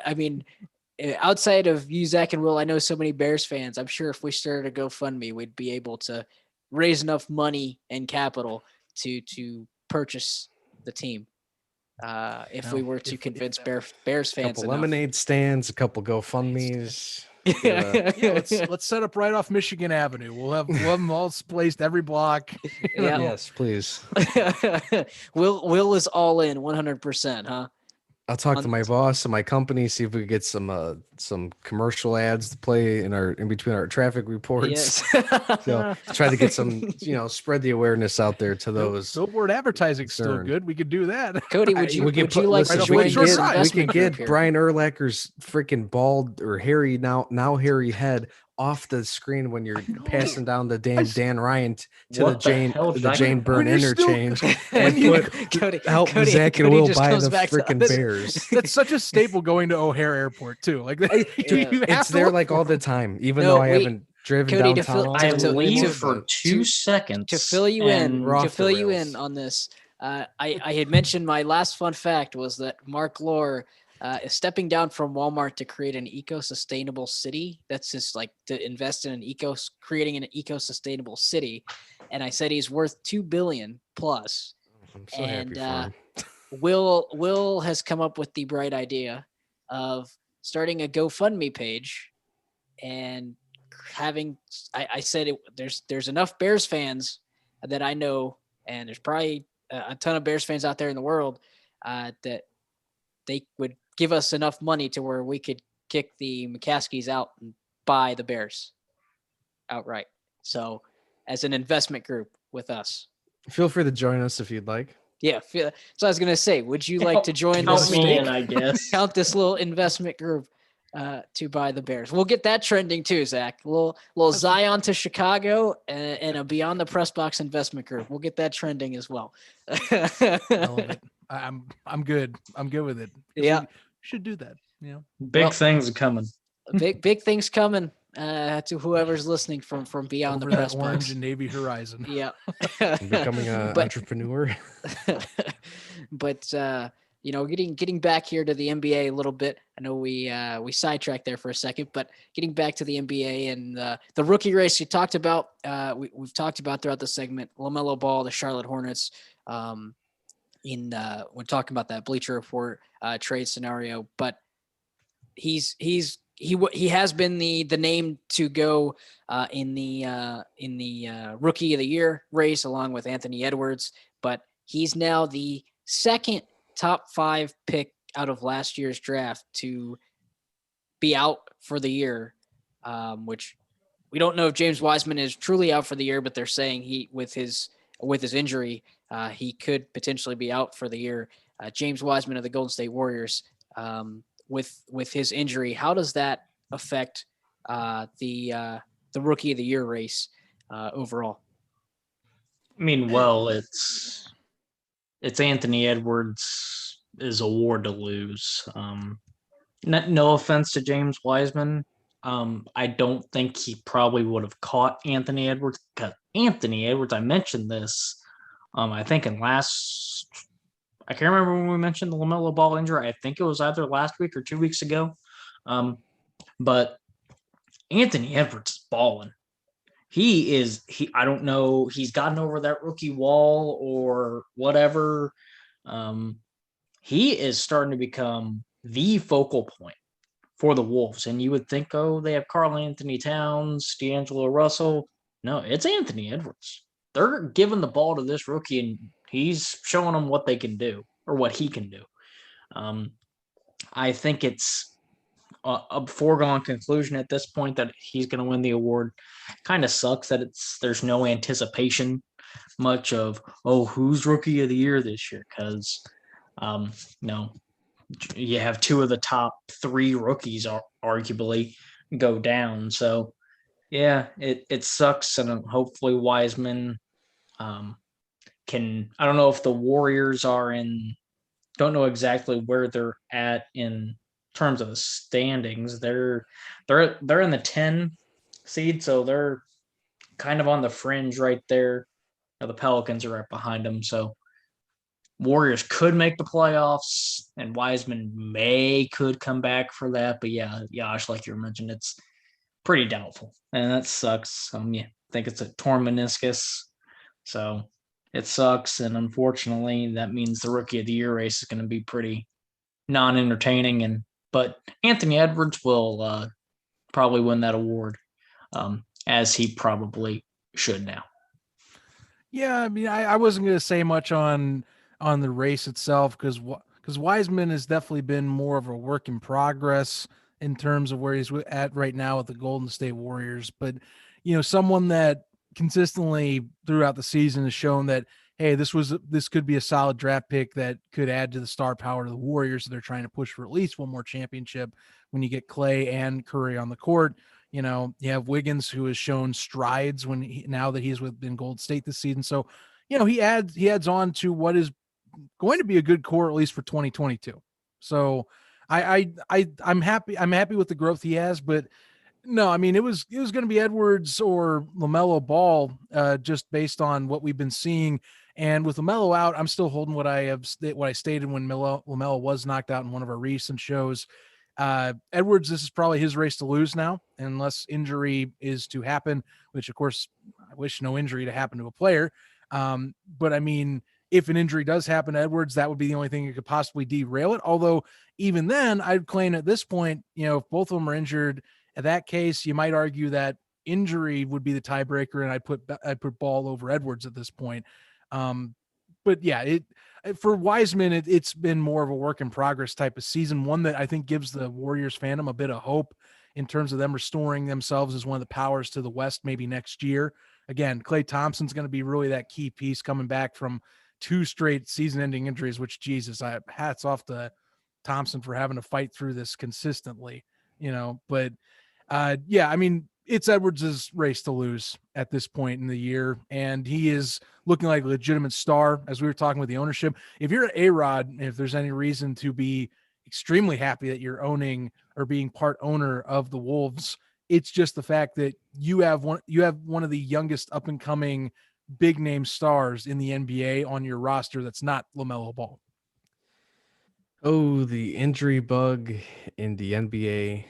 outside of you, Zach and Will, I know so many Bears fans. I'm sure if we started a GoFundMe, we'd be able to raise enough money and capital to purchase the team. If we were to convince Bears fans, a couple enough. lemonade stands, a couple GoFundMes. Let's set up right off Michigan Avenue. We'll have them all placed every block. Yeah. Yes, please. Will is all in 100%, huh? I'll talk to my boss and my company, see if we could get some commercial ads to play in between our traffic reports. Yes. So try to get some, spread the awareness out there to those. Billboard advertising still good. We could do that. Cody, would you like to join this we could get Brian Urlacher's freaking bald or hairy now hairy head off the screen when you're passing down the Dan Ryan to the Jane Byrne interchange, and help Zach and Will buy the freaking Bears. That's such a staple going to O'Hare Airport too. Like it's there like all the time, even though I haven't driven Cody, downtown. I leave for 2 seconds to fill you in on this. I had mentioned my last fun fact was that Mark Lore is stepping down from Walmart to create an eco-sustainable city. That's just like to invest in creating an eco-sustainable city. And I said he's worth $2 billion plus. I'm so happy for him. Will has come up with the bright idea of starting a GoFundMe page and having. I said there's enough Bears fans that I know, and there's probably a ton of Bears fans out there in the world that they would give us enough money to where we could kick the McCaskies out and buy the Bears outright. So as an investment group with us. Feel free to join us if you'd like. Yeah. So I was going to say, would you like to join Count this me in, little, I guess. count this little investment group to buy the Bears? We'll get that trending too, Zach. A little Zion to Chicago and a Beyond the Press Box investment group. We'll get that trending as well. I love it. I'm good. I'm good with it. Yeah. We should do that. Big things are coming. Big things coming to whoever's listening from Beyond Over the that Press orange Box. and navy horizon. Yeah. Becoming an But- entrepreneur. But getting back here to the NBA a little bit. I know we sidetracked there for a second, but getting back to the NBA and the rookie race you talked about, we've talked about throughout the segment. LaMelo Ball, the Charlotte Hornets, when talking about that Bleacher Report trade scenario, but he has been the name to go in the rookie of the year race along with Anthony Edwards, but he's now the second top 5 pick out of last year's draft to be out for the year, which we don't know if James Wiseman is truly out for the year, but they're saying he with his injury, he could potentially be out for the year. James Wiseman of the Golden State Warriors, with his injury, how does that affect the rookie of the year race overall? I mean, well, it's Anthony Edwards' award to lose. No offense to James Wiseman. I don't think he probably would have caught Anthony Edwards, because Anthony Edwards, I mentioned this, I think I can't remember when we mentioned the LaMelo Ball injury. I think it was either last week or 2 weeks ago. But Anthony Edwards is balling. I don't know, he's gotten over that rookie wall or whatever. He is starting to become the focal point for the Wolves. And you would think, oh, they have Karl Anthony Towns, D'Angelo Russell. No, it's Anthony Edwards. They're giving the ball to this rookie, and he's showing them what they can do, or what he can do. I think it's a foregone conclusion at this point that he's going to win the award. Kind of sucks that there's no anticipation much of, who's rookie of the year this year, because no, you have 2 of the top 3 rookies arguably go down. So yeah, it sucks, and hopefully Wiseman can. I don't know if the Warriors don't know exactly where they're at in terms of the standings. They're in the 10 seed, so they're kind of on the fringe right there. The Pelicans are right behind them, so Warriors could make the playoffs, and Wiseman could come back for that. But yeah, Yash, like you mentioned, it's pretty doubtful, and that sucks. I think it's a torn meniscus, so it sucks. And unfortunately, that means the rookie of the year race is going to be pretty non-entertaining. But Anthony Edwards will probably win that award, as he probably should now. Yeah, I mean, I wasn't going to say much on the race itself, because Wiseman has definitely been more of a work in progress in terms of where he's at right now with the Golden State Warriors. But, someone that consistently throughout the season has shown that, hey, this could be a solid draft pick that could add to the star power of the Warriors. They're trying to push for at least one more championship when you get Clay and Curry on the court. You have Wiggins, who has shown strides now that he's in Golden State this season. So, he adds on to what is going to be a good core, at least for 2022. So I'm happy with the growth he has, but no, I mean, it was going to be Edwards or LaMelo Ball, just based on what we've been seeing. And with LaMelo out, I'm still holding what I stated when LaMelo was knocked out in one of our recent shows. Edwards, this is probably his race to lose now, unless injury is to happen, which of course I wish no injury to happen to a player. But I mean, if an injury does happen to Edwards, that would be the only thing that could possibly derail it. Although even then, I'd claim at this point, if both of them are injured, in that case, you might argue that injury would be the tiebreaker, and I'd put Ball over Edwards at this point. But yeah, for Wiseman, it's been more of a work in progress type of season, one that I think gives the Warriors fandom a bit of hope in terms of them restoring themselves as one of the powers to the West maybe next year. Again, Klay Thompson's going to be really that key piece coming back from 2 straight season-ending injuries, which Jesus, hats off to Thompson for having to fight through this consistently, but yeah, I mean, it's Edwards' race to lose at this point in the year, and he is looking like a legitimate star, as we were talking with the ownership. If you're A-Rod, if there's any reason to be extremely happy that you're owning or being part owner of the Wolves, it's just the fact that you have one of the youngest up-and-coming big-name stars in the NBA on your roster that's not LaMelo Ball. Oh, the injury bug in the NBA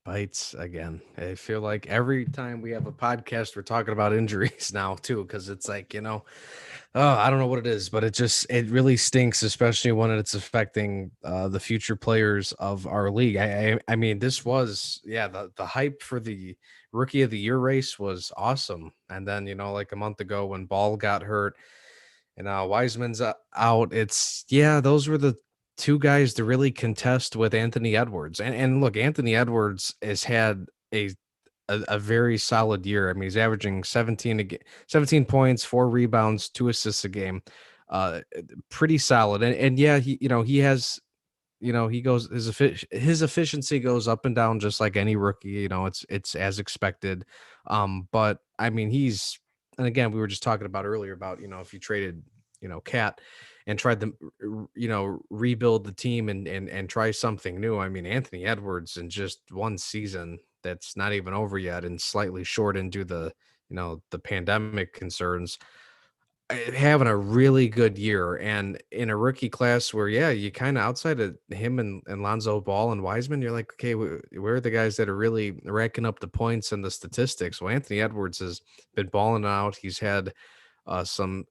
bites again. I feel like every time we have a podcast, we're talking about injuries now too, because it's like, I don't know what it is, but it really stinks, especially when it's affecting the future players of our league. I mean, this was, the hype for the rookie of the year race was awesome. And then, like a month ago when Ball got hurt and Wiseman's out, those were the two guys to really contest with Anthony Edwards. And look, Anthony Edwards has had a very solid year. I mean, he's averaging 17 points, 4 rebounds, 2 assists a game. Pretty solid. And yeah, he has, he goes, his efficiency goes up and down just like any rookie. It's as expected. But I mean, and again, we were just talking about earlier about, if you traded, Cat and tried to, rebuild the team and try something new. I mean, Anthony Edwards in just one season that's not even over yet and slightly shortened due to the pandemic concerns, having a really good year. And in a rookie class where, you kind of outside of him and Lonzo Ball and Wiseman, you're like, okay, where are the guys that are really racking up the points and the statistics? Well, Anthony Edwards has been balling out. He's had some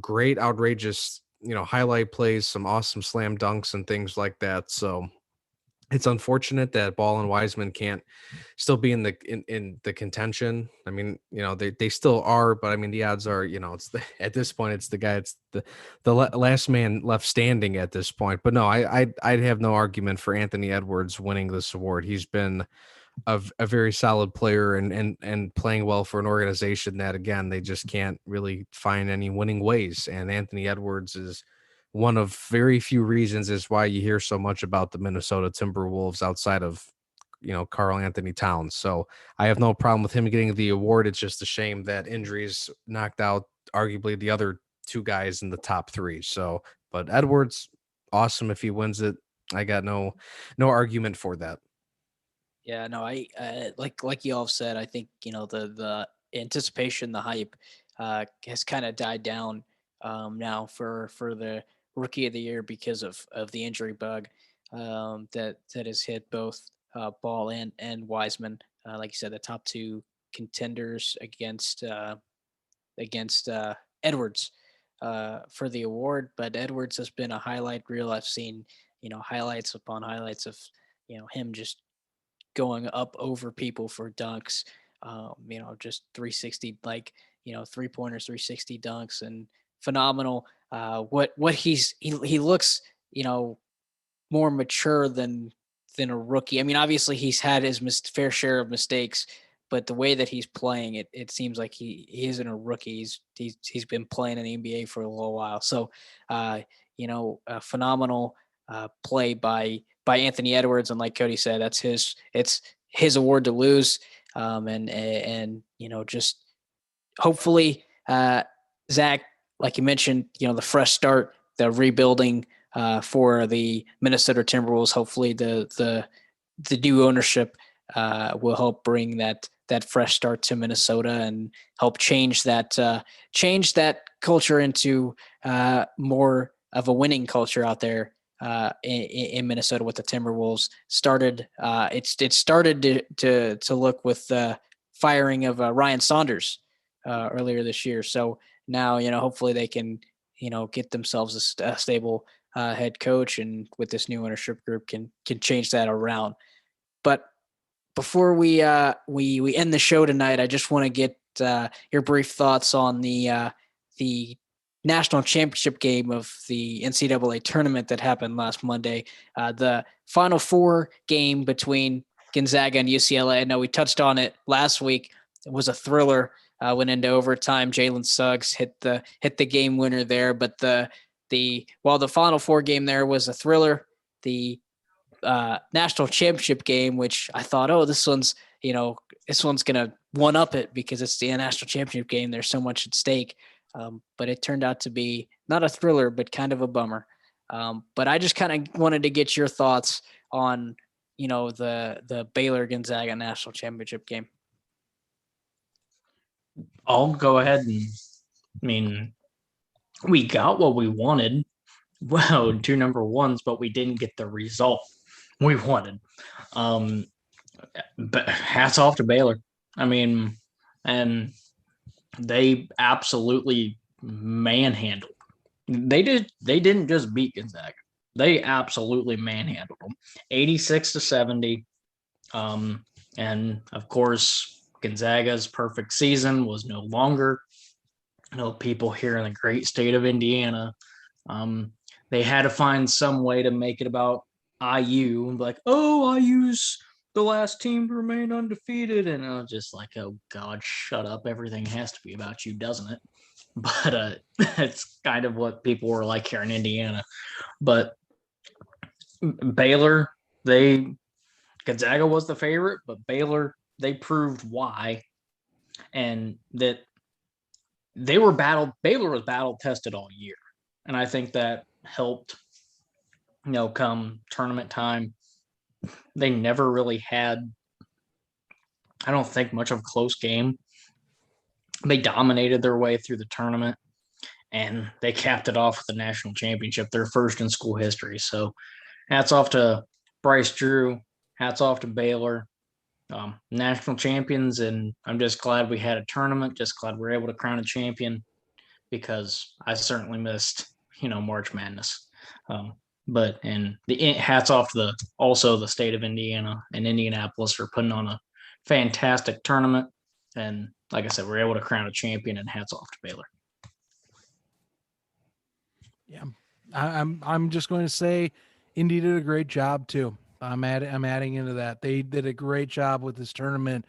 great, outrageous, highlight plays, some awesome slam dunks and things like that. So it's unfortunate that Ball and Wiseman can't still be in the contention. I mean, they still are, but I mean, the odds are, at this point, it's the guy, it's the last man left standing at this point. But no, I'd have no argument for Anthony Edwards winning this award. He's been a very solid player and playing well for an organization that, again, they just can't really find any winning ways. And Anthony Edwards is one of very few reasons is why you hear so much about the Minnesota Timberwolves outside of, Karl Anthony Towns. So I have no problem with him getting the award. It's just a shame that injuries knocked out arguably the other 2 guys in the top 3. So, but Edwards, awesome if he wins it. I got no argument for that. Yeah, no, I like you all have said. I think the anticipation, the hype, has kind of died down now for the rookie of the year because of the injury bug that has hit both Ball and Wiseman. Like you said, the top 2 contenders against Edwards for the award, but Edwards has been a highlight reel. I've seen highlights upon highlights of him just going up over people for dunks, just 360, like, 3-pointers, 360 dunks, and phenomenal. What he looks, more mature than a rookie. I mean, obviously he's had his fair share of mistakes, but the way that he's playing, it seems like he isn't a rookie. He's been playing in the NBA for a little while. So, a phenomenal play by Anthony Edwards, and like Cody said, it's his award to lose. And just hopefully, Zach, like you mentioned, the fresh start, the rebuilding for the Minnesota Timberwolves. Hopefully, the new ownership will help bring that fresh start to Minnesota and help change that culture into more of a winning culture out there in Minnesota with the Timberwolves. It started to look with the firing of Ryan Saunders earlier this year. So now, hopefully they can, get themselves a stable head coach, and with this new ownership group can change that around. But before we end the show tonight, I just want to get your brief thoughts on the national championship game of the NCAA tournament that happened last Monday. The Final Four game between Gonzaga and UCLA. I know we touched on it last week. It was a thriller. went into overtime. Jalen Suggs hit the game winner there. But while the Final Four game there was a thriller, the national championship game, which I thought, oh, this one's gonna one up it because it's the national championship game. There's so much at stake, but it turned out to be not a thriller, but kind of a bummer. But I just kind of wanted to get your thoughts on the Baylor Gonzaga national championship game. I'll go ahead and, we got what we wanted. Well, 2 number ones, but we didn't get the result we wanted. But hats off to Baylor. And they absolutely manhandled. They didn't just beat Gonzaga. They absolutely manhandled them, 86-70. And of course, Gonzaga's perfect season was no longer. People here in the great state of Indiana, they had to find some way to make it about IU. Like, oh, IU's the last team to remain undefeated. And I was just like, oh, God, shut up. Everything has to be about you, doesn't it? But it's kind of what people were like here in Indiana. But Baylor, Gonzaga was the favorite, but Baylor, they proved why. And that Baylor was battle tested all year. And I think that helped, come tournament time. They never really had, I don't think, much of a close game. They dominated their way through the tournament, and they capped it off with the national championship, their first in school history. So hats off to Bryce Drew. Hats off to Baylor. National champions, and I'm just glad we had a tournament, just glad we were able to crown a champion, because I certainly missed, March Madness. But the hats off to also the state of Indiana and Indianapolis for putting on a fantastic tournament. And like I said, we're able to crown a champion, and hats off to Baylor. Yeah, I'm just going to say Indy did a great job too. I'm adding into that. They did a great job with this tournament.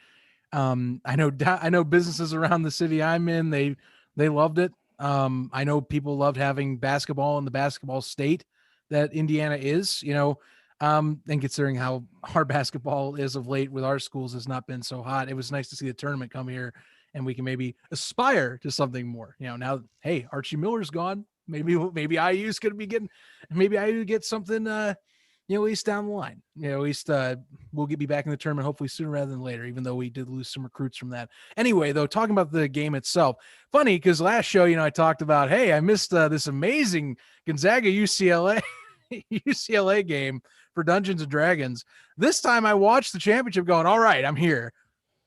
I know businesses around the city I'm in, they loved it. I know people loved having basketball in the basketball state that Indiana is, and considering how our basketball is of late with our schools has not been so hot. It was nice to see the tournament come here, and we can maybe aspire to something more. Now, hey, Archie Miller's gone. Maybe IU's going to be maybe IU get something, at least down the line. At least we'll be back in the tournament hopefully sooner rather than later, even though we did lose some recruits from that. Anyway, though, talking about the game itself, funny because last show, I talked about, hey, I missed this amazing Gonzaga UCLA game for Dungeons and Dragons. This time I watched the championship going, all right, I'm here.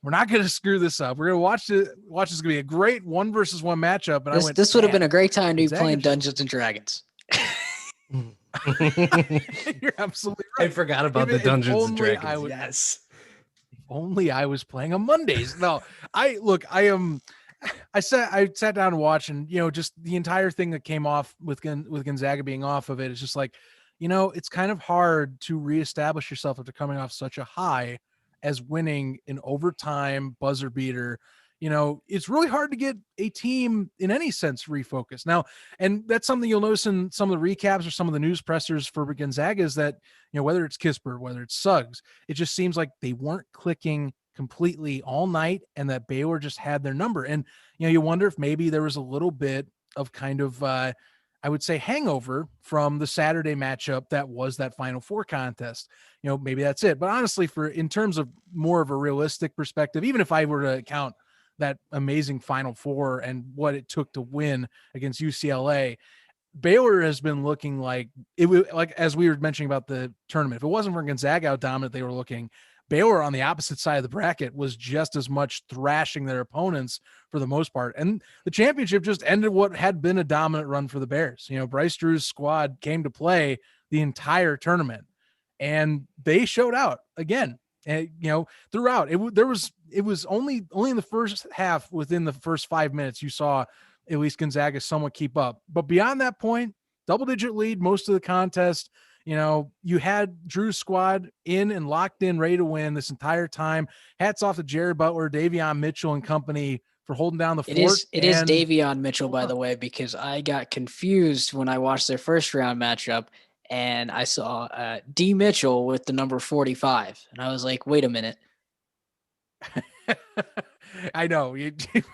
We're not going to screw this up. We're going to watch this. This is going to be a great 1-versus-1 matchup. And this would have been a great time to be playing Dungeons and Dragons. You're absolutely right. I forgot about the Dungeons and Dragons. Yes. If only I was playing on Mondays. No, I sat down and watched, and just the entire thing that came off with Gonzaga being off of it. It's just like, it's kind of hard to reestablish yourself after coming off such a high as winning an overtime buzzer beater. It's really hard to get a team in any sense refocused now. And that's something you'll notice in some of the recaps or some of the news pressers for Gonzaga is that, whether it's Kispert, whether it's Suggs, it just seems like they weren't clicking completely all night, and that Baylor just had their number. And, you wonder if maybe there was a little bit of kind of, I would say, hangover from the Saturday matchup that was that Final Four contest. Maybe that's it. But honestly, in terms of more of a realistic perspective, even if I were to count that amazing Final Four and what it took to win against UCLA, Baylor has been looking like it was, like, as we were mentioning about the tournament, if it wasn't for Gonzaga how dominant they were looking, Baylor on the opposite side of the bracket was just as much thrashing their opponents for the most part. And the championship just ended what had been a dominant run for the Bears. Bryce Drew's squad came to play the entire tournament, and they showed out again. And, throughout it was only in the first half, within the first 5 minutes, you saw at least Gonzaga somewhat keep up. But beyond that point, double-digit lead most of the contest. You had Drew's squad in and locked in, ready to win this entire time. Hats off to Jared Butler, Davion Mitchell and company for holding down the fort. It is Davion Mitchell, by the way, because I got confused when I watched their first round matchup and I saw D Mitchell with the number 45. And I was like, wait a minute. I know.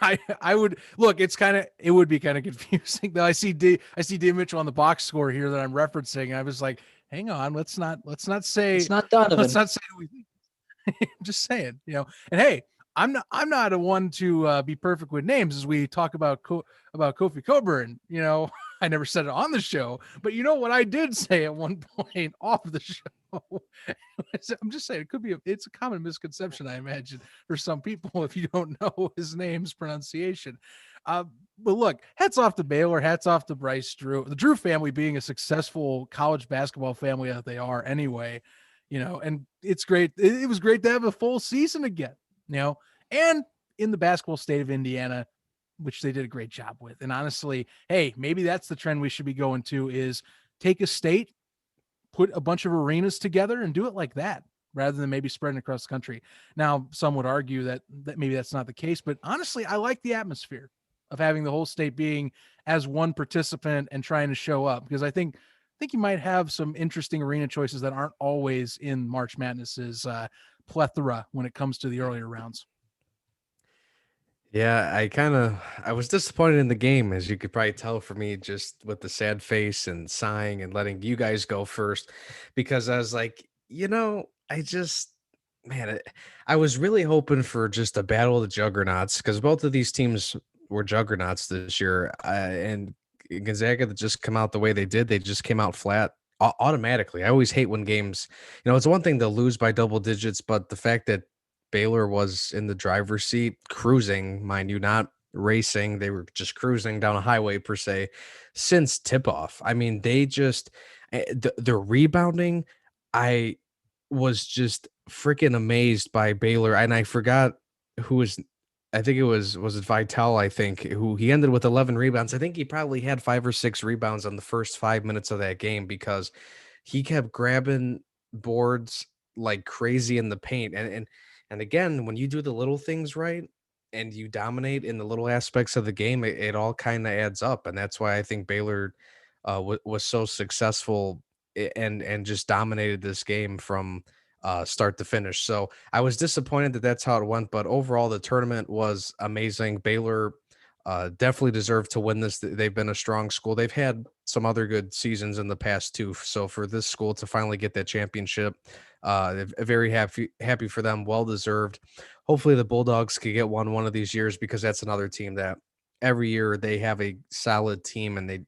I would look. It would be kind of confusing though. I see D Mitchell on the box score here that I'm referencing. And I was like, hang on, let's not say It's not Donovan. Let's not say just saying, And hey, I'm not a one to be perfect with names as we talk about Kofi Coburn. I never said it on the show, but you know what I did say at one point off the show. I'm just saying it's a common misconception, I imagine, for some people if you don't know his name's pronunciation. But look, hats off to Baylor, hats off to Bryce Drew, the Drew family being a successful college basketball family that they are anyway, and it's great. It was great to have a full season again, and in the basketball state of Indiana, which they did a great job with. And honestly, hey, maybe that's the trend we should be going to is take a state, put a bunch of arenas together and do it like that rather than maybe spreading across the country. Now, some would argue that maybe that's not the case, but honestly, I like the atmosphere of having the whole state being as one participant and trying to show up, because I think you might have some interesting arena choices that aren't always in March Madness's plethora when it comes to the earlier rounds. Yeah, I was disappointed in the game, as you could probably tell for me, just with the sad face and sighing and letting you guys go first, because I was like, I was really hoping for just a battle of the juggernauts, because both of these teams were juggernauts this year, and Gonzaga that just come out the way they did, they just came out flat automatically. I always hate when games, it's one thing to lose by double digits, but the fact that Baylor was in the driver's seat, cruising, mind you, not racing. They were just cruising down a highway per se since tip off. I mean, they just, the rebounding, I was just freaking amazed by Baylor. And I forgot who was, I think was it Vitale, I think, who he ended with 11 rebounds. I think he probably had 5 or 6 rebounds on the first 5 minutes of that game because he kept grabbing boards like crazy in the paint. And again, when you do the little things right and you dominate in the little aspects of the game, it all kind of adds up. And that's why I think Baylor was so successful and just dominated this game from start to finish. So I was disappointed that that's how it went. But overall, the tournament was amazing. Baylor definitely deserved to win this. They've been a strong school. They've had some other good seasons in the past too. So for this school to finally get that championship, very happy for them. Well deserved. Hopefully the Bulldogs could get one of these years, because that's another team that every year they have a solid team, and they,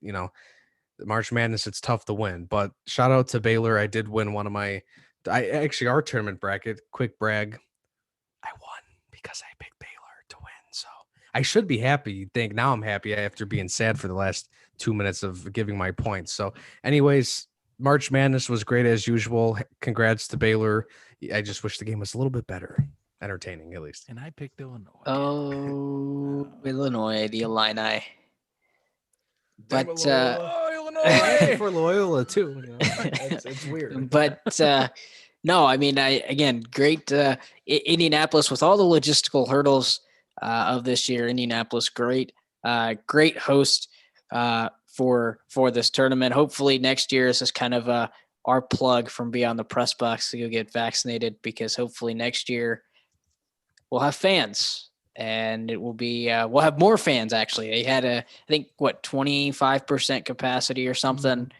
March Madness, it's tough to win. But shout out to Baylor. I did win one of our tournament bracket. Quick brag, I won because I picked Baylor to win. So I should be happy. You'd think. Now I'm happy after being sad for the last 2 minutes of giving my points. So anyways, March Madness was great as usual. Congrats to Baylor. I just wish the game was a little bit better. Entertaining, at least. And I picked Illinois. Oh, Illinois, the Illini. But Illinois for Loyola too. It's weird. But no, I mean, great Indianapolis with all the logistical hurdles of this year. Indianapolis, great host for this tournament. Hopefully next year is just kind of our plug from Beyond the Press Box to go get vaccinated, because hopefully next year we'll have fans, and it will be we'll have more fans. Actually, they had I think 25% capacity or something.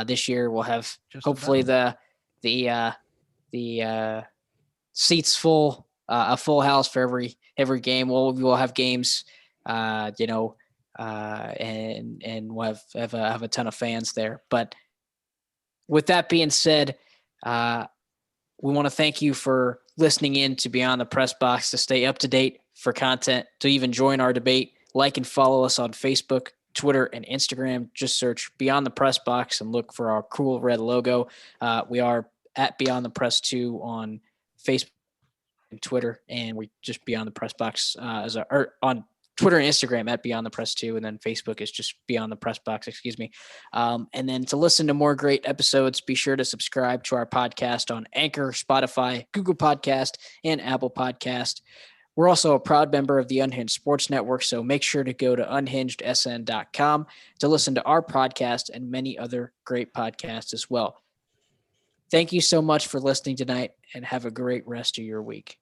This year we'll have hopefully the seats full, a full house for every game. We'll have games, and we'll have a ton of fans there. But with that being said, we want to thank you for listening in to Beyond the Press Box. To stay up to date for content, to even join our debate, like and follow us on Facebook, Twitter, and Instagram. Just search Beyond the Press Box and look for our cool red logo. We are at Beyond the Press 2 on Facebook and Twitter, and we just Beyond the Press Box on Twitter and Instagram at Beyond the Press 2, and then Facebook is just Beyond the Press Box, and then to listen to more great episodes, be sure to subscribe to our podcast on Anchor, Spotify, Google Podcast, and Apple Podcast. We're also a proud member of the Unhinged Sports Network, so make sure to go to unhingedsn.com to listen to our podcast and many other great podcasts as well. Thank you so much for listening tonight, and have a great rest of your week.